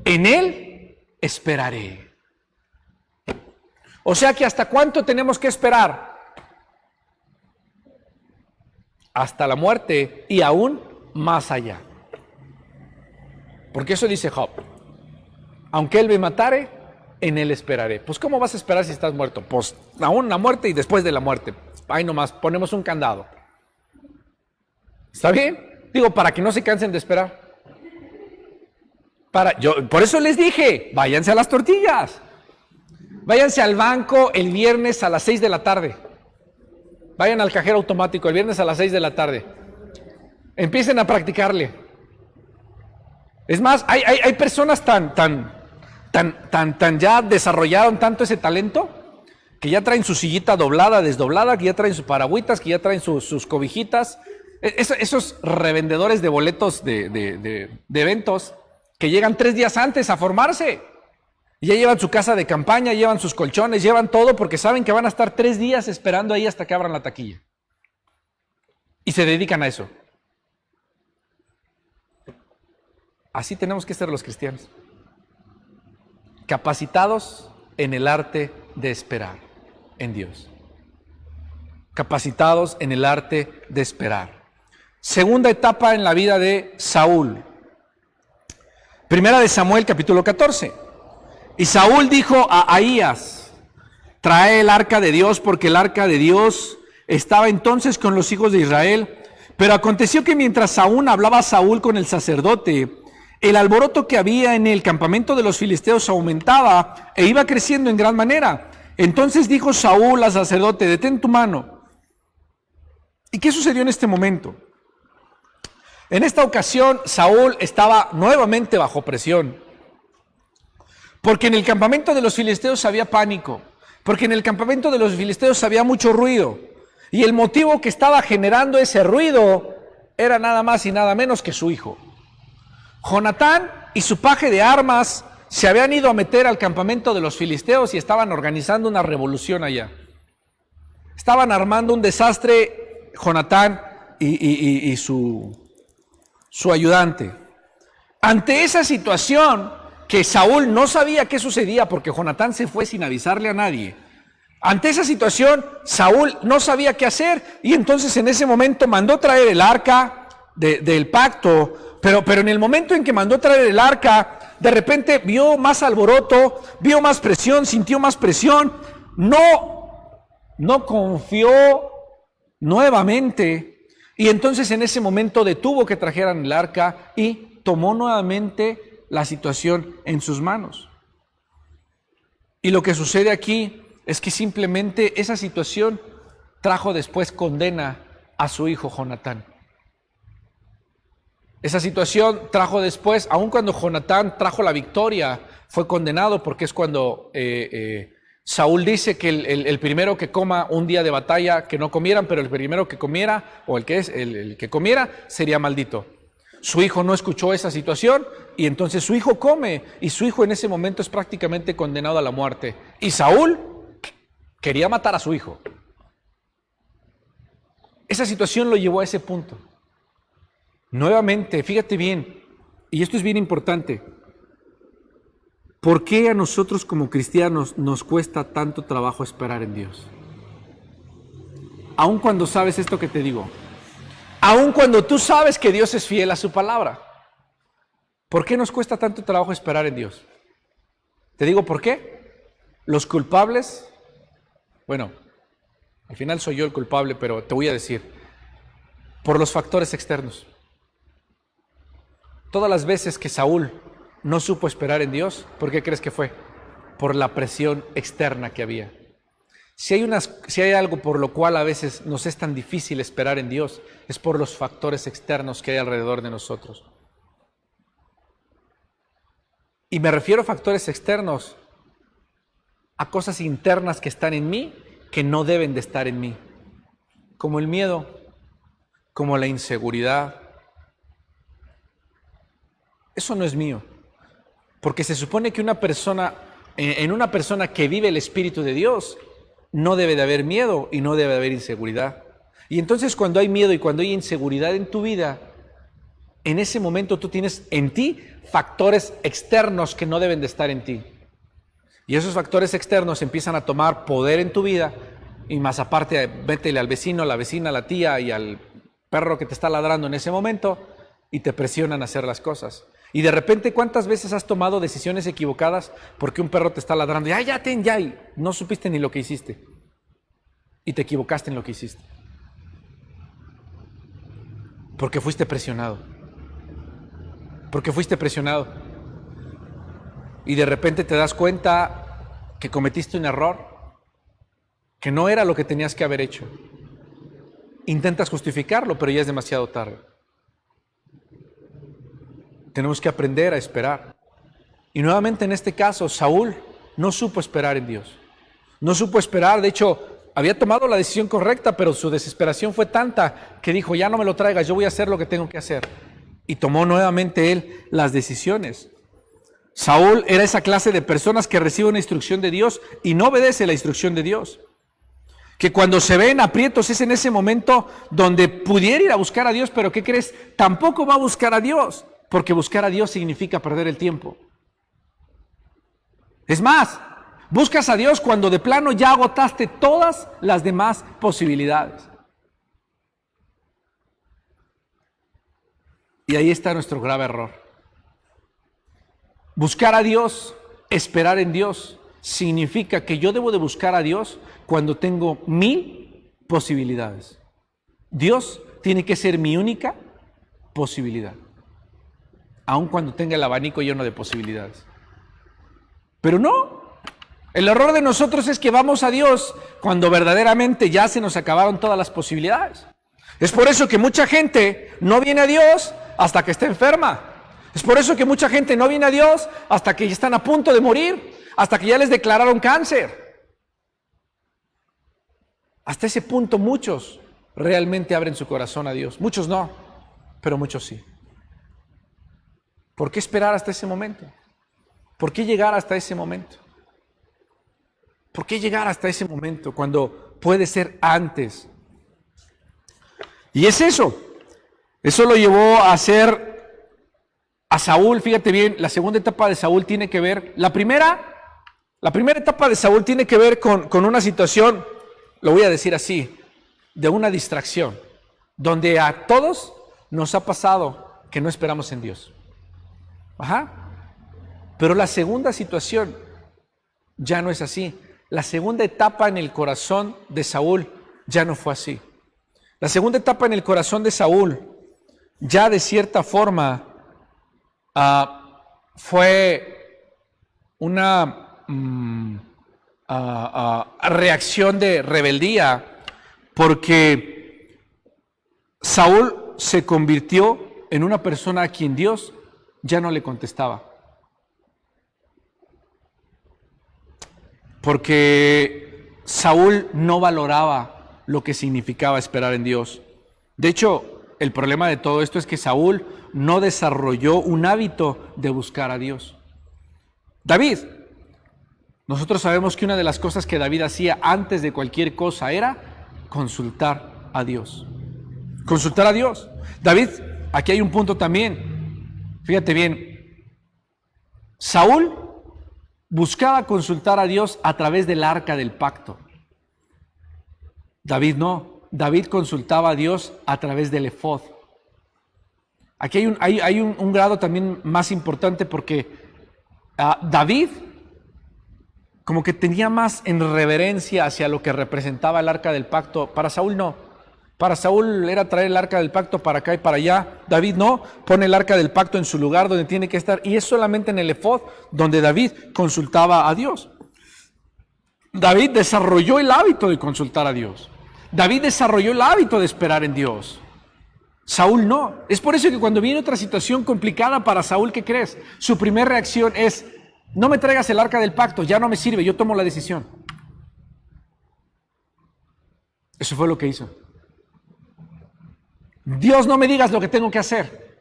en Él esperaré. O sea que ¿hasta cuánto tenemos que esperar? Hasta la muerte y aún más allá. Porque eso dice Job. Aunque Él me matare, en Él esperaré. Pues ¿cómo vas a esperar si estás muerto? Pues aún la muerte y después de la muerte. Ahí nomás ponemos un candado. ¿Está bien? Digo, para que no se cansen de esperar. Por eso les dije, váyanse a las tortillas. Váyanse al banco el viernes a las 6 de la tarde. Vayan al cajero automático el viernes a las 6 de la tarde. Empiecen a practicarle. Es más, hay personas tan tan ya desarrollaron tanto ese talento que ya traen su sillita doblada, desdoblada, que ya traen sus paragüitas, que ya traen sus cobijitas. Esos revendedores de boletos de eventos que llegan 3 días antes a formarse. Ya llevan su casa de campaña, llevan sus colchones, llevan todo porque saben que van a estar 3 días esperando ahí hasta que abran la taquilla. Y se dedican a eso. Así tenemos que ser los cristianos. Capacitados en el arte de esperar en Dios. Capacitados en el arte de esperar. Segunda etapa en la vida de Saúl. Primera de Samuel, capítulo 14. Y Saúl dijo a Ahías: trae el arca de Dios, porque el arca de Dios estaba entonces con los hijos de Israel. Pero aconteció que mientras aún hablaba Saúl con el sacerdote, el alboroto que había en el campamento de los filisteos aumentaba e iba creciendo en gran manera. Entonces dijo Saúl al sacerdote: detén tu mano. ¿Y qué sucedió en este momento? En esta ocasión Saúl estaba nuevamente bajo presión. Porque en el campamento de los filisteos había pánico. Porque en el campamento de los filisteos había mucho ruido. Y el motivo que estaba generando ese ruido era nada más y nada menos que su hijo. Jonatán y su paje de armas se habían ido a meter al campamento de los filisteos y estaban organizando una revolución allá. Estaban armando un desastre Jonatán y su ayudante. Ante esa situación que Saúl no sabía qué sucedía porque Jonatán se fue sin avisarle a nadie. Ante esa situación Saúl no sabía qué hacer y entonces en ese momento mandó traer el arca del pacto, pero en el momento en que mandó traer el arca, de repente vio más alboroto, vio más presión, sintió más presión, no confió nuevamente y entonces en ese momento detuvo que trajeran el arca y tomó nuevamente la situación en sus manos. Y lo que sucede aquí es que simplemente esa situación trajo después condena a su hijo Jonatán. Esa situación trajo después, aun cuando Jonatán trajo la victoria, fue condenado porque es cuando Saúl dice que el primero que coma un día de batalla, que no comieran, pero el primero que comiera, o el que comiera, sería maldito. Su hijo no escuchó esa situación y entonces su hijo come y su hijo en ese momento es prácticamente condenado a la muerte. Y Saúl quería matar a su hijo. Esa situación lo llevó a ese punto. Nuevamente, fíjate bien, y esto es bien importante. ¿Por qué a nosotros como cristianos nos cuesta tanto trabajo esperar en Dios? Aun cuando sabes esto que te digo. Aun cuando tú sabes que Dios es fiel a su palabra. ¿Por qué nos cuesta tanto trabajo esperar en Dios? Te digo por qué. Los culpables, bueno, al final soy yo el culpable, pero te voy a decir, por los factores externos. Todas las veces que Saúl no supo esperar en Dios, ¿por qué crees que fue? Por la presión externa que había. Si hay algo por lo cual a veces nos es tan difícil esperar en Dios, es por los factores externos que hay alrededor de nosotros. Y me refiero a factores externos, a cosas internas que están en mí, que no deben de estar en mí. Como el miedo, como la inseguridad. Eso no es mío. Porque se supone que en una persona que vive el Espíritu de Dios, no debe de haber miedo y no debe de haber inseguridad. Y entonces cuando hay miedo y cuando hay inseguridad en tu vida, en ese momento tú tienes en ti factores externos que no deben de estar en ti. Y esos factores externos empiezan a tomar poder en tu vida y más aparte, vétele al vecino, a la vecina, a la tía y al perro que te está ladrando en ese momento y te presionan a hacer las cosas. Y de repente, ¿cuántas veces has tomado decisiones equivocadas porque un perro te está ladrando? Y no supiste ni lo que hiciste. Y te equivocaste en lo que hiciste. Porque fuiste presionado. Porque fuiste presionado. Y de repente te das cuenta que cometiste un error, que no era lo que tenías que haber hecho. Intentas justificarlo, pero ya es demasiado tarde. Tenemos que aprender a esperar. Y nuevamente en este caso, Saúl no supo esperar en Dios. No supo esperar, de hecho, había tomado la decisión correcta, pero su desesperación fue tanta que dijo, ya no me lo traigas, yo voy a hacer lo que tengo que hacer. Y tomó nuevamente él las decisiones. Saúl era esa clase de personas que recibe una instrucción de Dios y no obedece la instrucción de Dios. Que cuando se ven aprietos es en ese momento donde pudiera ir a buscar a Dios, pero ¿qué crees? Tampoco va a buscar a Dios, porque buscar a Dios significa perder el tiempo. Es más, buscas a Dios cuando de plano ya agotaste todas las demás posibilidades. Y ahí está nuestro grave error. Buscar a Dios, esperar en Dios, significa que yo debo de buscar a Dios cuando tengo 1000 posibilidades. Dios tiene que ser mi única posibilidad, aun cuando tenga el abanico lleno de posibilidades. Pero no, el error de nosotros es que vamos a Dios cuando verdaderamente ya se nos acabaron todas las posibilidades. Es por eso que mucha gente no viene a Dios hasta que está enferma. Es por eso que mucha gente no viene a Dios hasta que ya están a punto de morir, hasta que ya les declararon cáncer. Hasta ese punto muchos realmente abren su corazón a Dios. Muchos no, pero muchos sí. ¿Por qué esperar hasta ese momento? ¿Por qué llegar hasta ese momento? ¿Por qué llegar hasta ese momento cuando puede ser antes? Y es eso. Eso lo llevó a hacer a Saúl. Fíjate bien, la segunda etapa de Saúl tiene que ver, la primera etapa de Saúl tiene que ver con una situación, lo voy a decir así, de una distracción, donde a todos nos ha pasado que no esperamos en Dios. Pero la segunda situación ya no es así. La segunda etapa en el corazón de Saúl ya no fue así. La segunda etapa en el corazón de Saúl ya de cierta forma fue una reacción de rebeldía, porque Saúl se convirtió en una persona a quien Dios ya no le contestaba. Porque Saúl no valoraba lo que significaba esperar en Dios. De hecho, el problema de todo esto es que Saúl no desarrolló un hábito de buscar a Dios. David, nosotros sabemos que una de las cosas que David hacía antes de cualquier cosa era consultar a Dios. Consultar a Dios. David, aquí hay un punto también. Fíjate bien. Saúl buscaba consultar a Dios a través del arca del pacto. David no. David consultaba a Dios a través del efod. Aquí hay un grado también más importante, porque David como que tenía más en reverencia hacia lo que representaba el arca del pacto. Para Saúl no. Para Saúl era traer el arca del pacto para acá y para allá. David no, pone el arca del pacto en su lugar donde tiene que estar, y es solamente en el efod donde David consultaba a Dios. David desarrolló el hábito de consultar a Dios. David desarrolló el hábito de esperar en Dios. Saúl no. Es por eso que cuando viene otra situación complicada para Saúl, ¿qué crees? Su primera reacción es: no me traigas el arca del pacto, ya no me sirve, yo tomo la decisión. Eso fue lo que hizo. Dios, no me digas lo que tengo que hacer,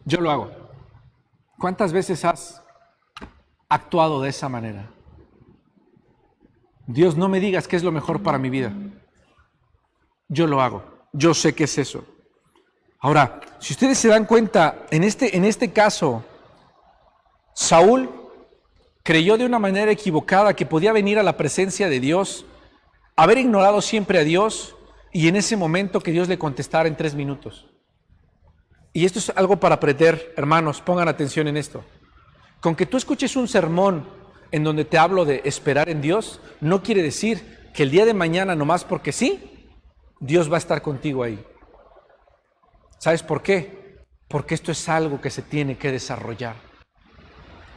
yo lo hago. ¿Cuántas veces has actuado de esa manera? Dios, no me digas qué es lo mejor para mi vida, yo lo hago. Yo sé qué es eso. Ahora, si ustedes se dan cuenta, en este caso, Saúl creyó de una manera equivocada que podía venir a la presencia de Dios, haber ignorado siempre a Dios, y en ese momento que Dios le contestara en 3 minutos. Y esto es algo para aprender, hermanos, pongan atención en esto. Con que tú escuches un sermón en donde te hablo de esperar en Dios, no quiere decir que el día de mañana, nomás porque sí, Dios va a estar contigo ahí. ¿Sabes por qué? Porque esto es algo que se tiene que desarrollar.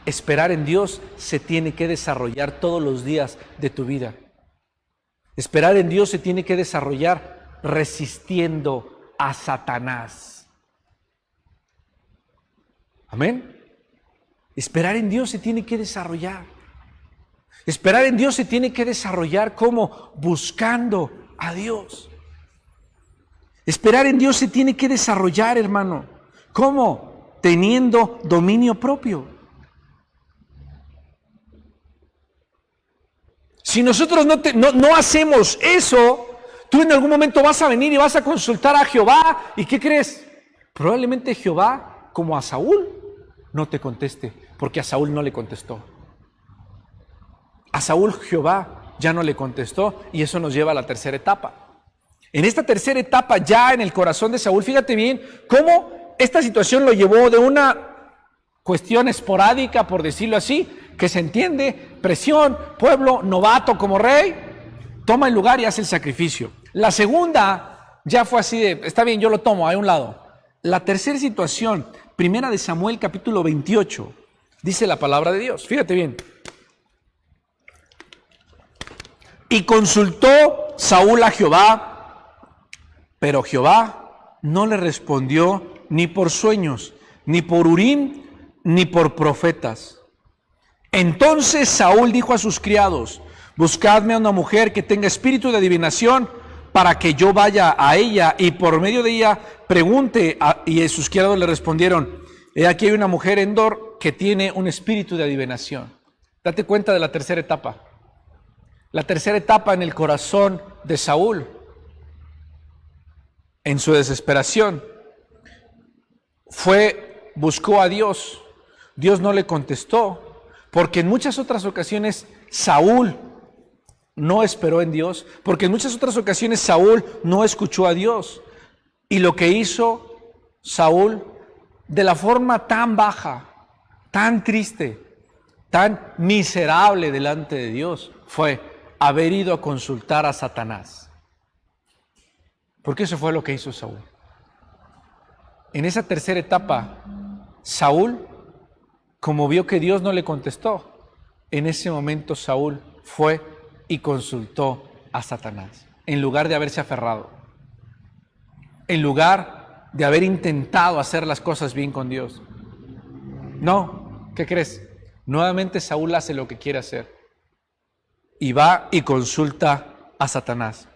Esperar en Dios se tiene que desarrollar todos los días de tu vida. Esperar en Dios se tiene que desarrollar resistiendo a Satanás. Amén. Esperar en Dios se tiene que desarrollar. Esperar en Dios se tiene que desarrollar como buscando a Dios. Esperar en Dios se tiene que desarrollar, hermano. ¿Cómo? Teniendo dominio propio. Si nosotros no hacemos eso, tú en algún momento vas a venir y vas a consultar a Jehová. ¿Y qué crees? Probablemente Jehová, como a Saúl, no te conteste, porque a Saúl no le contestó. A Saúl Jehová ya no le contestó, y eso nos lleva a la tercera etapa. En esta tercera etapa, ya en el corazón de Saúl, fíjate bien cómo esta situación lo llevó de una cuestión esporádica, por decirlo así, que se entiende, presión, pueblo novato como rey, toma el lugar y hace el sacrificio. La segunda ya fue así de, está bien, yo lo tomo, hay un lado. La tercera situación, primera de Samuel capítulo 28, dice la palabra de Dios, fíjate bien. Y consultó Saúl a Jehová, pero Jehová no le respondió ni por sueños, ni por Urim, ni por profetas. Entonces Saúl dijo a sus criados: buscadme a una mujer que tenga espíritu de adivinación, para que yo vaya a ella y por medio de ella pregunte. Y sus criados le respondieron: he aquí hay una mujer en Endor que tiene un espíritu de adivinación. Date cuenta de la tercera etapa. La tercera etapa en el corazón de Saúl, en su desesperación, buscó a Dios. Dios no le contestó, porque en muchas otras ocasiones Saúl no esperó en Dios, porque en muchas otras ocasiones Saúl no escuchó a Dios. Y lo que hizo Saúl, de la forma tan baja, tan triste, tan miserable delante de Dios, fue haber ido a consultar a Satanás. Porque eso fue lo que hizo Saúl. En esa tercera etapa, Saúl, como vio que Dios no le contestó, en ese momento Saúl fue y consultó a Satanás, en lugar de haberse aferrado, en lugar de haber intentado hacer las cosas bien con Dios. No, ¿qué crees? Nuevamente Saúl hace lo que quiere hacer y va y consulta a Satanás.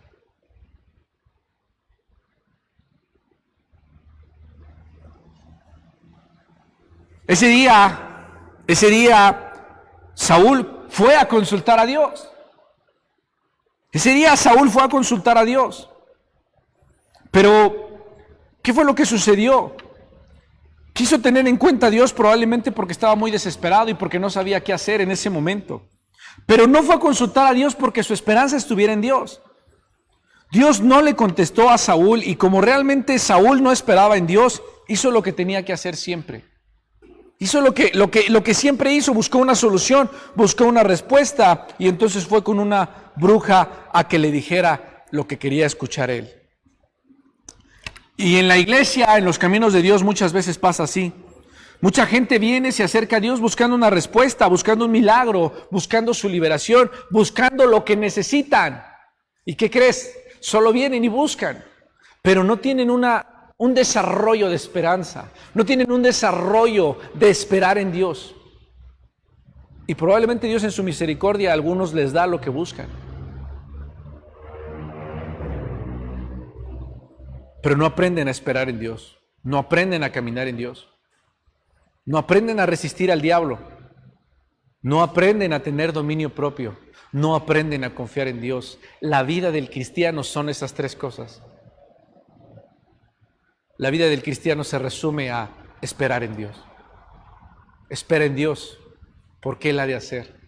Ese día Saúl fue a consultar a Dios. Ese día Saúl fue a consultar a Dios. Pero, ¿qué fue lo que sucedió? Quiso tener en cuenta a Dios probablemente porque estaba muy desesperado y porque no sabía qué hacer en ese momento. Pero no fue a consultar a Dios porque su esperanza estuviera en Dios. Dios no le contestó a Saúl, y como realmente Saúl no esperaba en Dios, hizo lo que tenía que hacer siempre. Hizo lo que siempre hizo, buscó una solución, buscó una respuesta, y entonces fue con una bruja a que le dijera lo que quería escuchar él. Y en la iglesia, en los caminos de Dios, muchas veces pasa así. Mucha gente viene, se acerca a Dios buscando una respuesta, buscando un milagro, buscando su liberación, buscando lo que necesitan. ¿Y qué crees? Solo vienen y buscan, pero no tienen un desarrollo de esperanza, no tienen un desarrollo de esperar en Dios. Y probablemente Dios en su misericordia a algunos les da lo que buscan, pero no aprenden a esperar en Dios, no aprenden a caminar en Dios. No aprenden a resistir al diablo, no aprenden a tener dominio propio, no aprenden a confiar en Dios. La vida del cristiano son esas tres cosas. La vida del cristiano se resume a esperar en Dios. Espera en Dios, porque Él ha de hacer.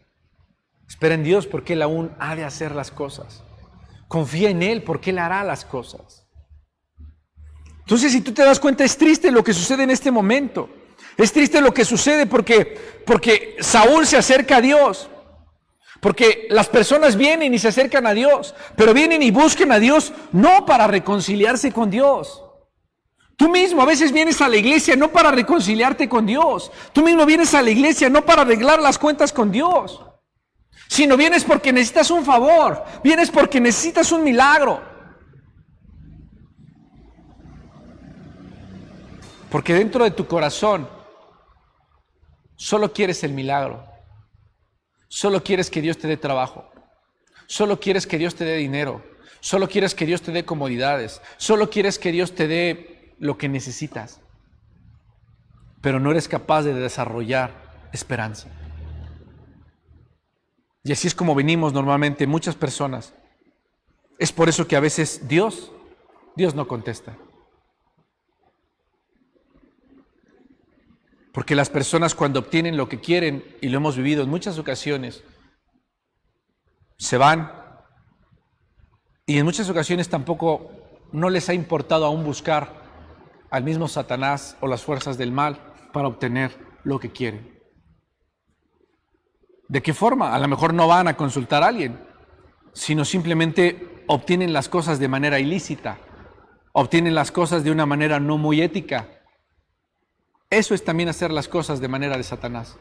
Espera en Dios, porque Él aún ha de hacer las cosas. Confía en Él, porque Él hará las cosas. Entonces, si tú te das cuenta, es triste lo que sucede en este momento. Es triste lo que sucede porque Saúl se acerca a Dios, porque las personas vienen y se acercan a Dios, pero vienen y buscan a Dios no para reconciliarse con Dios. Tú mismo a veces vienes a la iglesia no para reconciliarte con Dios. Tú mismo vienes a la iglesia no para arreglar las cuentas con Dios, sino vienes porque necesitas un favor, vienes porque necesitas un milagro. Porque dentro de tu corazón Solo quieres el milagro. Solo quieres que Dios te dé trabajo. Solo quieres que Dios te dé dinero. Solo quieres que Dios te dé comodidades. Solo quieres que Dios te dé lo que necesitas. Pero no eres capaz de desarrollar esperanza. Y así es como venimos normalmente muchas personas. Es por eso que a veces Dios no contesta. Porque las personas cuando obtienen lo que quieren, y lo hemos vivido en muchas ocasiones, se van. Y en muchas ocasiones tampoco no les ha importado aún buscar al mismo Satanás o las fuerzas del mal para obtener lo que quieren. ¿De qué forma? A lo mejor no van a consultar a alguien, sino simplemente obtienen las cosas de manera ilícita, obtienen las cosas de una manera no muy ética. Eso es también hacer las cosas de manera de Satanás.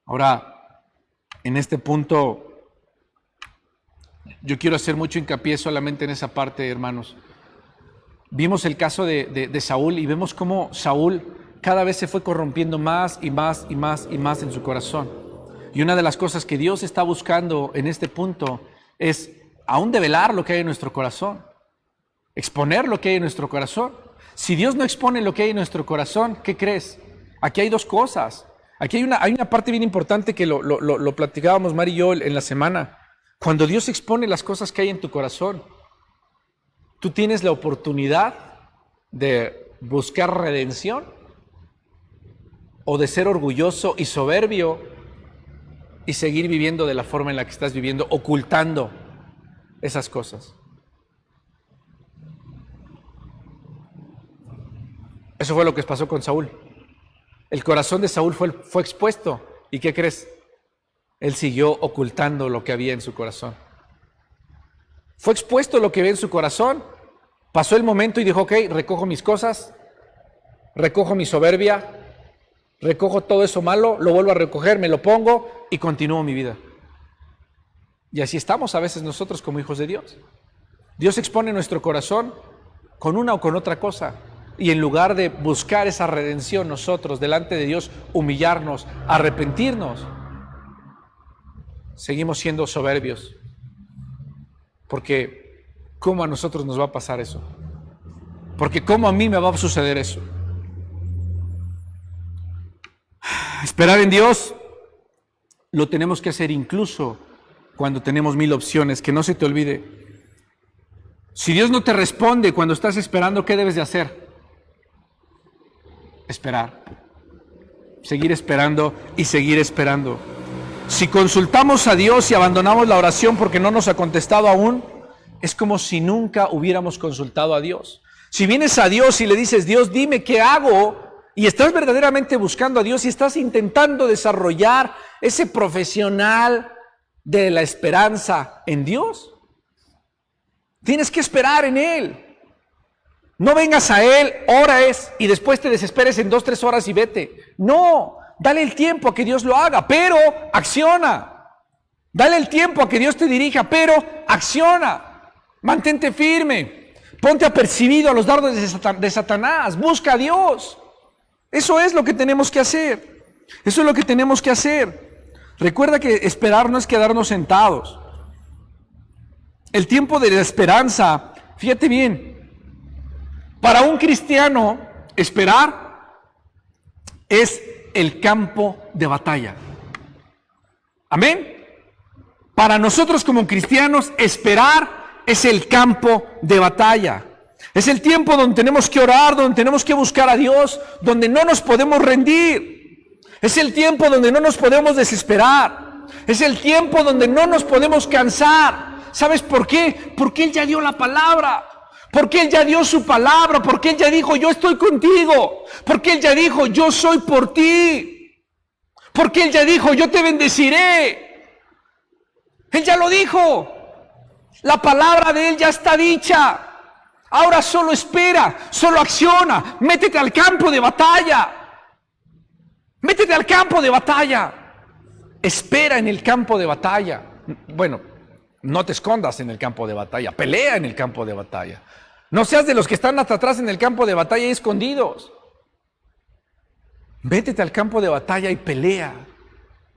Ahora, en este punto, yo quiero hacer mucho hincapié solamente en esa parte, hermanos. Vimos el caso de Saúl y vemos cómo Saúl cada vez se fue corrompiendo más y más y más y más en su corazón. Y una de las cosas que Dios está buscando en este punto es aún develar lo que hay en nuestro corazón, exponer lo que hay en nuestro corazón. Si Dios no expone lo que hay en nuestro corazón, ¿qué crees? Aquí hay dos cosas. Aquí hay una parte bien importante que lo platicábamos Mari y yo en la semana. Cuando Dios expone las cosas que hay en tu corazón, tú tienes la oportunidad de buscar redención o de ser orgulloso y soberbio y seguir viviendo de la forma en la que estás viviendo, ocultando esas cosas. Eso fue lo que pasó con Saúl. El corazón de Saúl fue expuesto. ¿Y qué crees? Él siguió ocultando lo que había en su corazón. Fue expuesto lo que había en su corazón. Pasó el momento y dijo, ok, recojo mis cosas, recojo mi soberbia, recojo todo eso malo, lo vuelvo a recoger, me lo pongo y continúo mi vida. Y así estamos a veces nosotros como hijos de Dios. Dios expone nuestro corazón con una o con otra cosa. Y en lugar de buscar esa redención nosotros delante de Dios, humillarnos, arrepentirnos, seguimos siendo soberbios. Porque ¿cómo a nosotros nos va a pasar eso? Porque ¿cómo a mí me va a suceder eso? Esperar en Dios lo tenemos que hacer incluso cuando tenemos 1000 opciones, que no se te olvide. Si Dios no te responde cuando estás esperando, ¿qué debes de hacer? Esperar. Seguir esperando y seguir esperando. Si consultamos a Dios y abandonamos la oración porque no nos ha contestado aún, es como si nunca hubiéramos consultado a Dios. Si vienes a Dios y le dices, Dios, dime qué hago, y estás verdaderamente buscando a Dios y estás intentando desarrollar ese profesional de la esperanza en Dios, tienes que esperar en Él. No vengas a Él, ores y después te desesperes en 2-3 horas y vete. No, dale el tiempo a que Dios lo haga, pero acciona. Dale el tiempo a que Dios te dirija, pero acciona. Mantente firme. Ponte apercibido a los dardos de Satanás. Busca a Dios. Eso es lo que tenemos que hacer. Eso es lo que tenemos que hacer. Recuerda que esperar no es quedarnos sentados. El tiempo de la esperanza, fíjate bien, para un cristiano esperar es el campo de batalla. Amén. Para nosotros como cristianos esperar es el campo de batalla. Es el tiempo donde tenemos que orar, donde tenemos que buscar a Dios, donde no nos podemos rendir. Es el tiempo donde no nos podemos desesperar. Es el tiempo donde no nos podemos cansar. ¿Sabes por qué? Porque Él ya dio la palabra. Porque Él ya dio su palabra. Porque Él ya dijo, yo estoy contigo. Porque Él ya dijo, yo soy por ti. Porque Él ya dijo, yo te bendeciré. Él ya lo dijo. La palabra de Él ya está dicha. Ahora solo espera, solo acciona. Métete al campo de batalla. Métete al campo de batalla. Espera en el campo de batalla. Bueno, no te escondas en el campo de batalla. Pelea en el campo de batalla. No seas de los que están hasta atrás en el campo de batalla y escondidos. Métete al campo de batalla y pelea.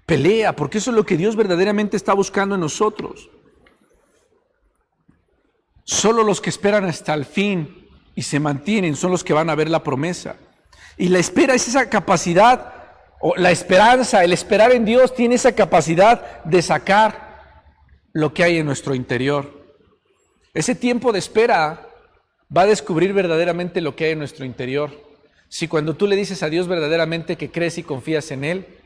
Pelea, porque eso es lo que Dios verdaderamente está buscando en nosotros. Solo los que esperan hasta el fin y se mantienen son los que van a ver la promesa. Y la espera es esa capacidad, o la esperanza, el esperar en Dios tiene esa capacidad de sacar lo que hay en nuestro interior. Ese tiempo de espera va a descubrir verdaderamente lo que hay en nuestro interior. Si cuando tú le dices a Dios verdaderamente que crees y confías en Él,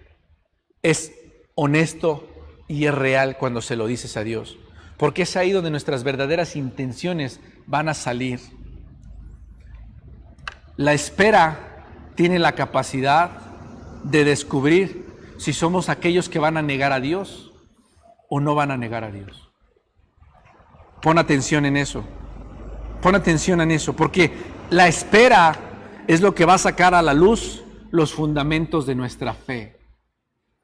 es honesto y es real cuando se lo dices a Dios. Porque es ahí donde nuestras verdaderas intenciones van a salir. La espera tiene la capacidad de descubrir si somos aquellos que van a negar a Dios o no van a negar a Dios. Pon atención en eso. Pon atención en eso, porque la espera es lo que va a sacar a la luz los fundamentos de nuestra fe.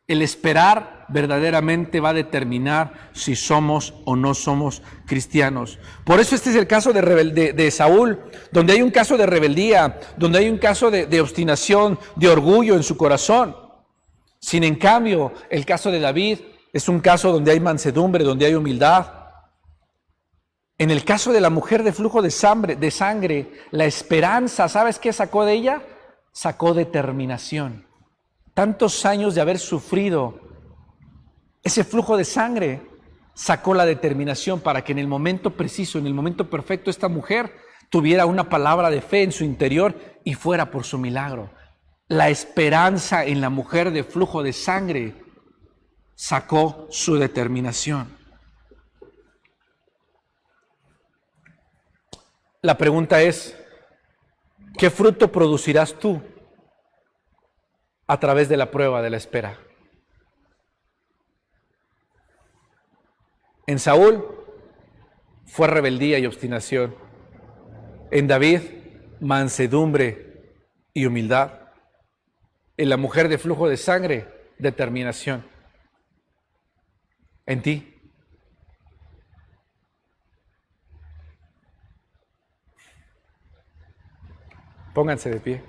El esperar verdaderamente va a determinar si somos o no somos cristianos. Por eso este es el caso de Saúl, donde hay un caso de rebeldía, donde hay un caso de obstinación, de orgullo en su corazón. Sin en cambio, el caso de David es un caso donde hay mansedumbre, donde hay humildad. En el caso de la mujer de flujo de sangre, la esperanza, ¿sabes qué sacó de ella? Sacó determinación. Tantos años de haber sufrido ese flujo de sangre, sacó la determinación para que en el momento preciso, en el momento perfecto, esta mujer tuviera una palabra de fe en su interior y fuera por su milagro. La esperanza en la mujer de flujo de sangre sacó su determinación. La pregunta es, ¿qué fruto producirás tú a través de la prueba de la espera? En Saúl fue rebeldía y obstinación. En David, mansedumbre y humildad. En la mujer de flujo de sangre, determinación. En ti. Pónganse de pie.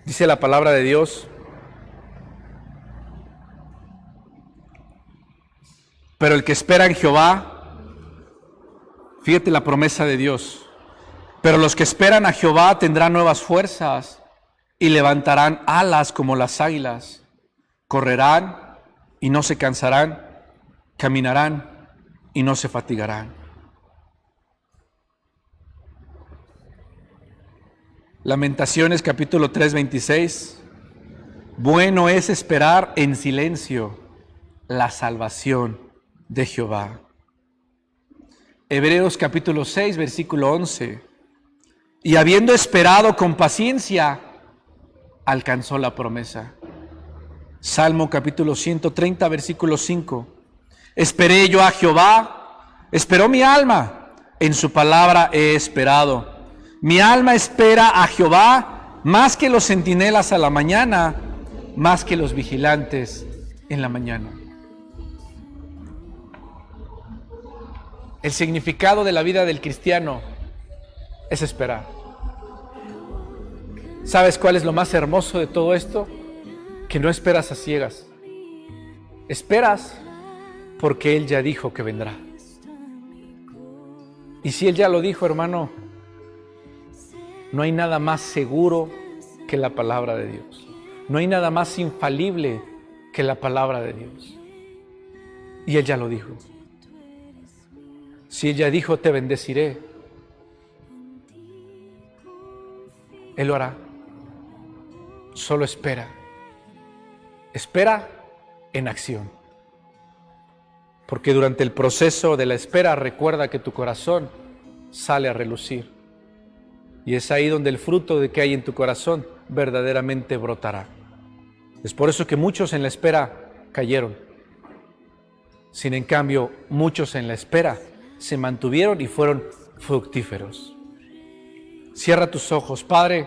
Dice la palabra de Dios: pero el que espera en Jehová, fíjate la promesa de Dios, pero los que esperan a Jehová tendrán nuevas fuerzas y levantarán alas como las águilas, correrán y no se cansarán, caminarán y no se fatigarán. Lamentaciones capítulo 3, 26. Bueno es esperar en silencio la salvación de Jehová. Hebreos capítulo 6, versículo 11. Y habiendo esperado con paciencia, alcanzó la promesa. Salmo capítulo 130, versículo 5. Esperé yo a Jehová, esperó mi alma, en su palabra he esperado. Mi alma espera a Jehová más que los centinelas a la mañana, más que los vigilantes en la mañana. El significado de la vida del cristiano es esperar. ¿Sabes cuál es lo más hermoso de todo esto? Que no esperas a ciegas. Esperas porque Él ya dijo que vendrá. Y si Él ya lo dijo, hermano, no hay nada más seguro que la palabra de Dios. No hay nada más infalible que la palabra de Dios. Y Él ya lo dijo. Si Él ya dijo, te bendeciré, Él lo hará. Solo espera. Espera en acción. Porque durante el proceso de la espera, recuerda que tu corazón sale a relucir. Y es ahí donde el fruto de que hay en tu corazón verdaderamente brotará. Es por eso que muchos en la espera cayeron. Sin en cambio, muchos en la espera se mantuvieron y fueron fructíferos. Cierra tus ojos. Padre,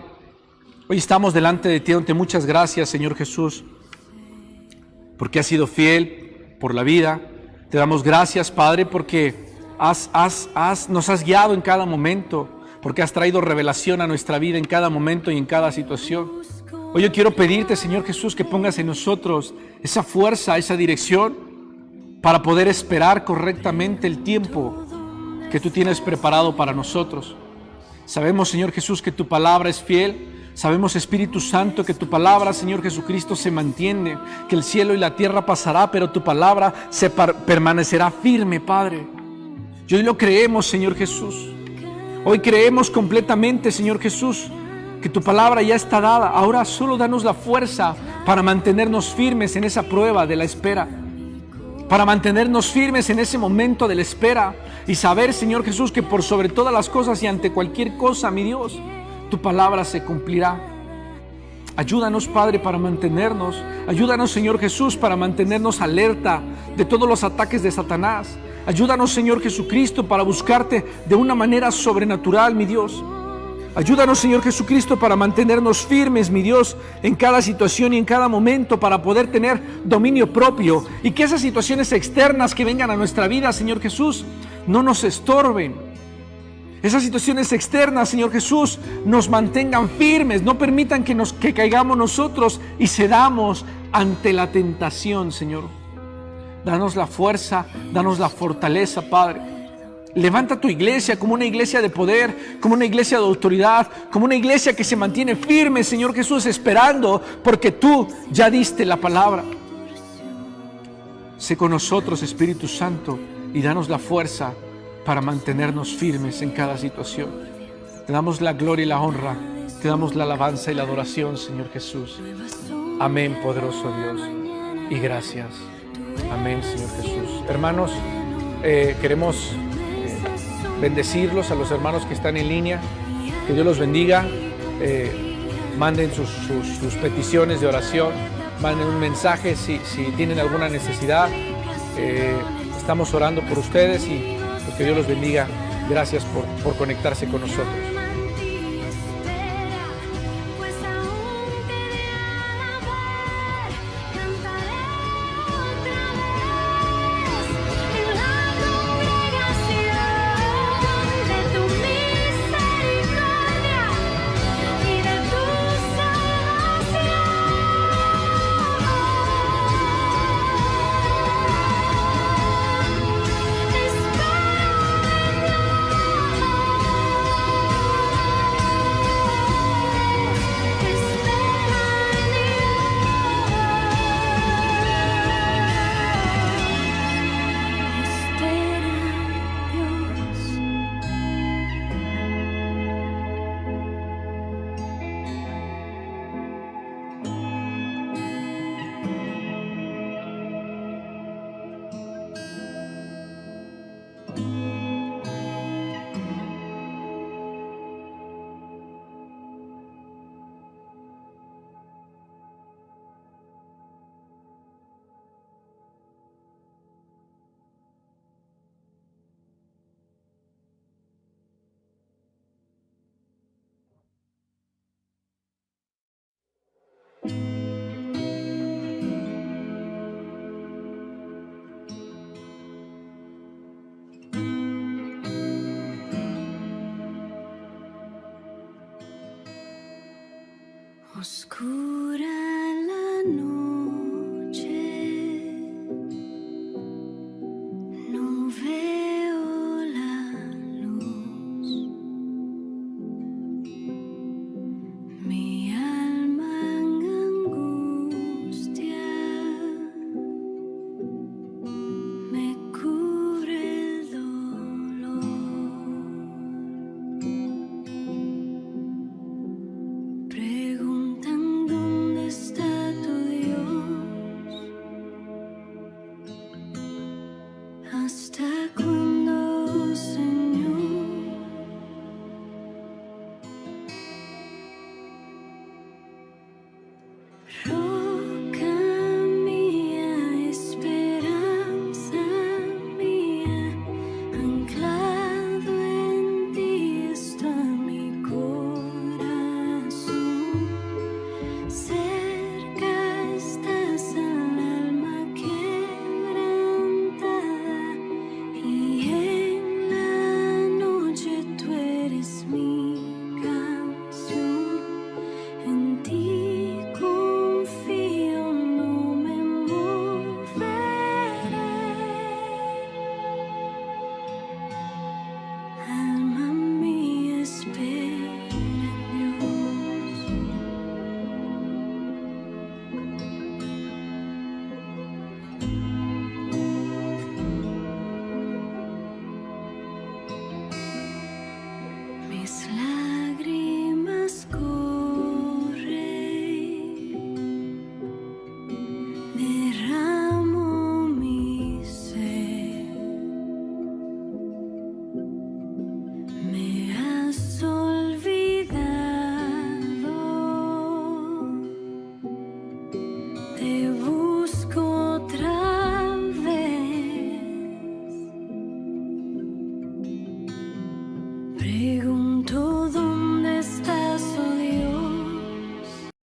hoy estamos delante de ti, dándote muchas gracias, Señor Jesús, porque has sido fiel por la vida. Te damos gracias, Padre, porque nos has guiado en cada momento, porque has traído revelación a nuestra vida en cada momento y en cada situación. Hoy yo quiero pedirte, Señor Jesús, que pongas en nosotros esa fuerza, esa dirección para poder esperar correctamente el tiempo que tú tienes preparado para nosotros. Sabemos, Señor Jesús, que tu palabra es fiel. Sabemos, Espíritu Santo, que tu palabra, Señor Jesucristo, se mantiene, que el cielo y la tierra pasará, pero tu palabra permanecerá firme, Padre. Y hoy lo creemos, Señor Jesús. Hoy creemos completamente, Señor Jesús, que tu palabra ya está dada. Ahora solo danos la fuerza para mantenernos firmes en esa prueba de la espera, para mantenernos firmes en ese momento de la espera y saber, Señor Jesús, que por sobre todas las cosas y ante cualquier cosa, mi Dios, tu palabra se cumplirá. Ayúdanos, Padre, para mantenernos. Ayúdanos, Señor Jesús, para mantenernos alerta de todos los ataques de Satanás. Ayúdanos, Señor Jesucristo, para buscarte de una manera sobrenatural, mi Dios. Ayúdanos, Señor Jesucristo, para mantenernos firmes, mi Dios, en cada situación y en cada momento, para poder tener dominio propio y que esas situaciones externas que vengan a nuestra vida, Señor Jesús, no nos estorben. Esas situaciones externas, Señor Jesús, nos mantengan firmes, no permitan que caigamos nosotros y cedamos ante la tentación, Señor. Danos la fuerza, danos la fortaleza, Padre. Levanta tu iglesia como una iglesia de poder, como una iglesia de autoridad, como una iglesia que se mantiene firme, Señor Jesús, esperando porque tú ya diste la palabra. Sé con nosotros, Espíritu Santo, y danos la fuerza para mantenernos firmes en cada situación. Te damos la gloria y la honra, te damos la alabanza y la adoración, Señor Jesús. Amén, poderoso Dios, y gracias. Amén, Señor Jesús. Hermanos, queremos bendecirlos a los hermanos que están en línea. Que Dios los bendiga. Manden sus peticiones de oración, manden un mensaje si tienen alguna necesidad. Estamos orando por ustedes y pues que Dios los bendiga. Gracias por conectarse con nosotros. Oscura